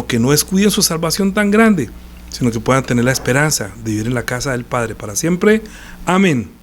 que no descuiden su salvación tan grande, sino que puedan tener la esperanza de vivir en la casa del Padre para siempre. Amén.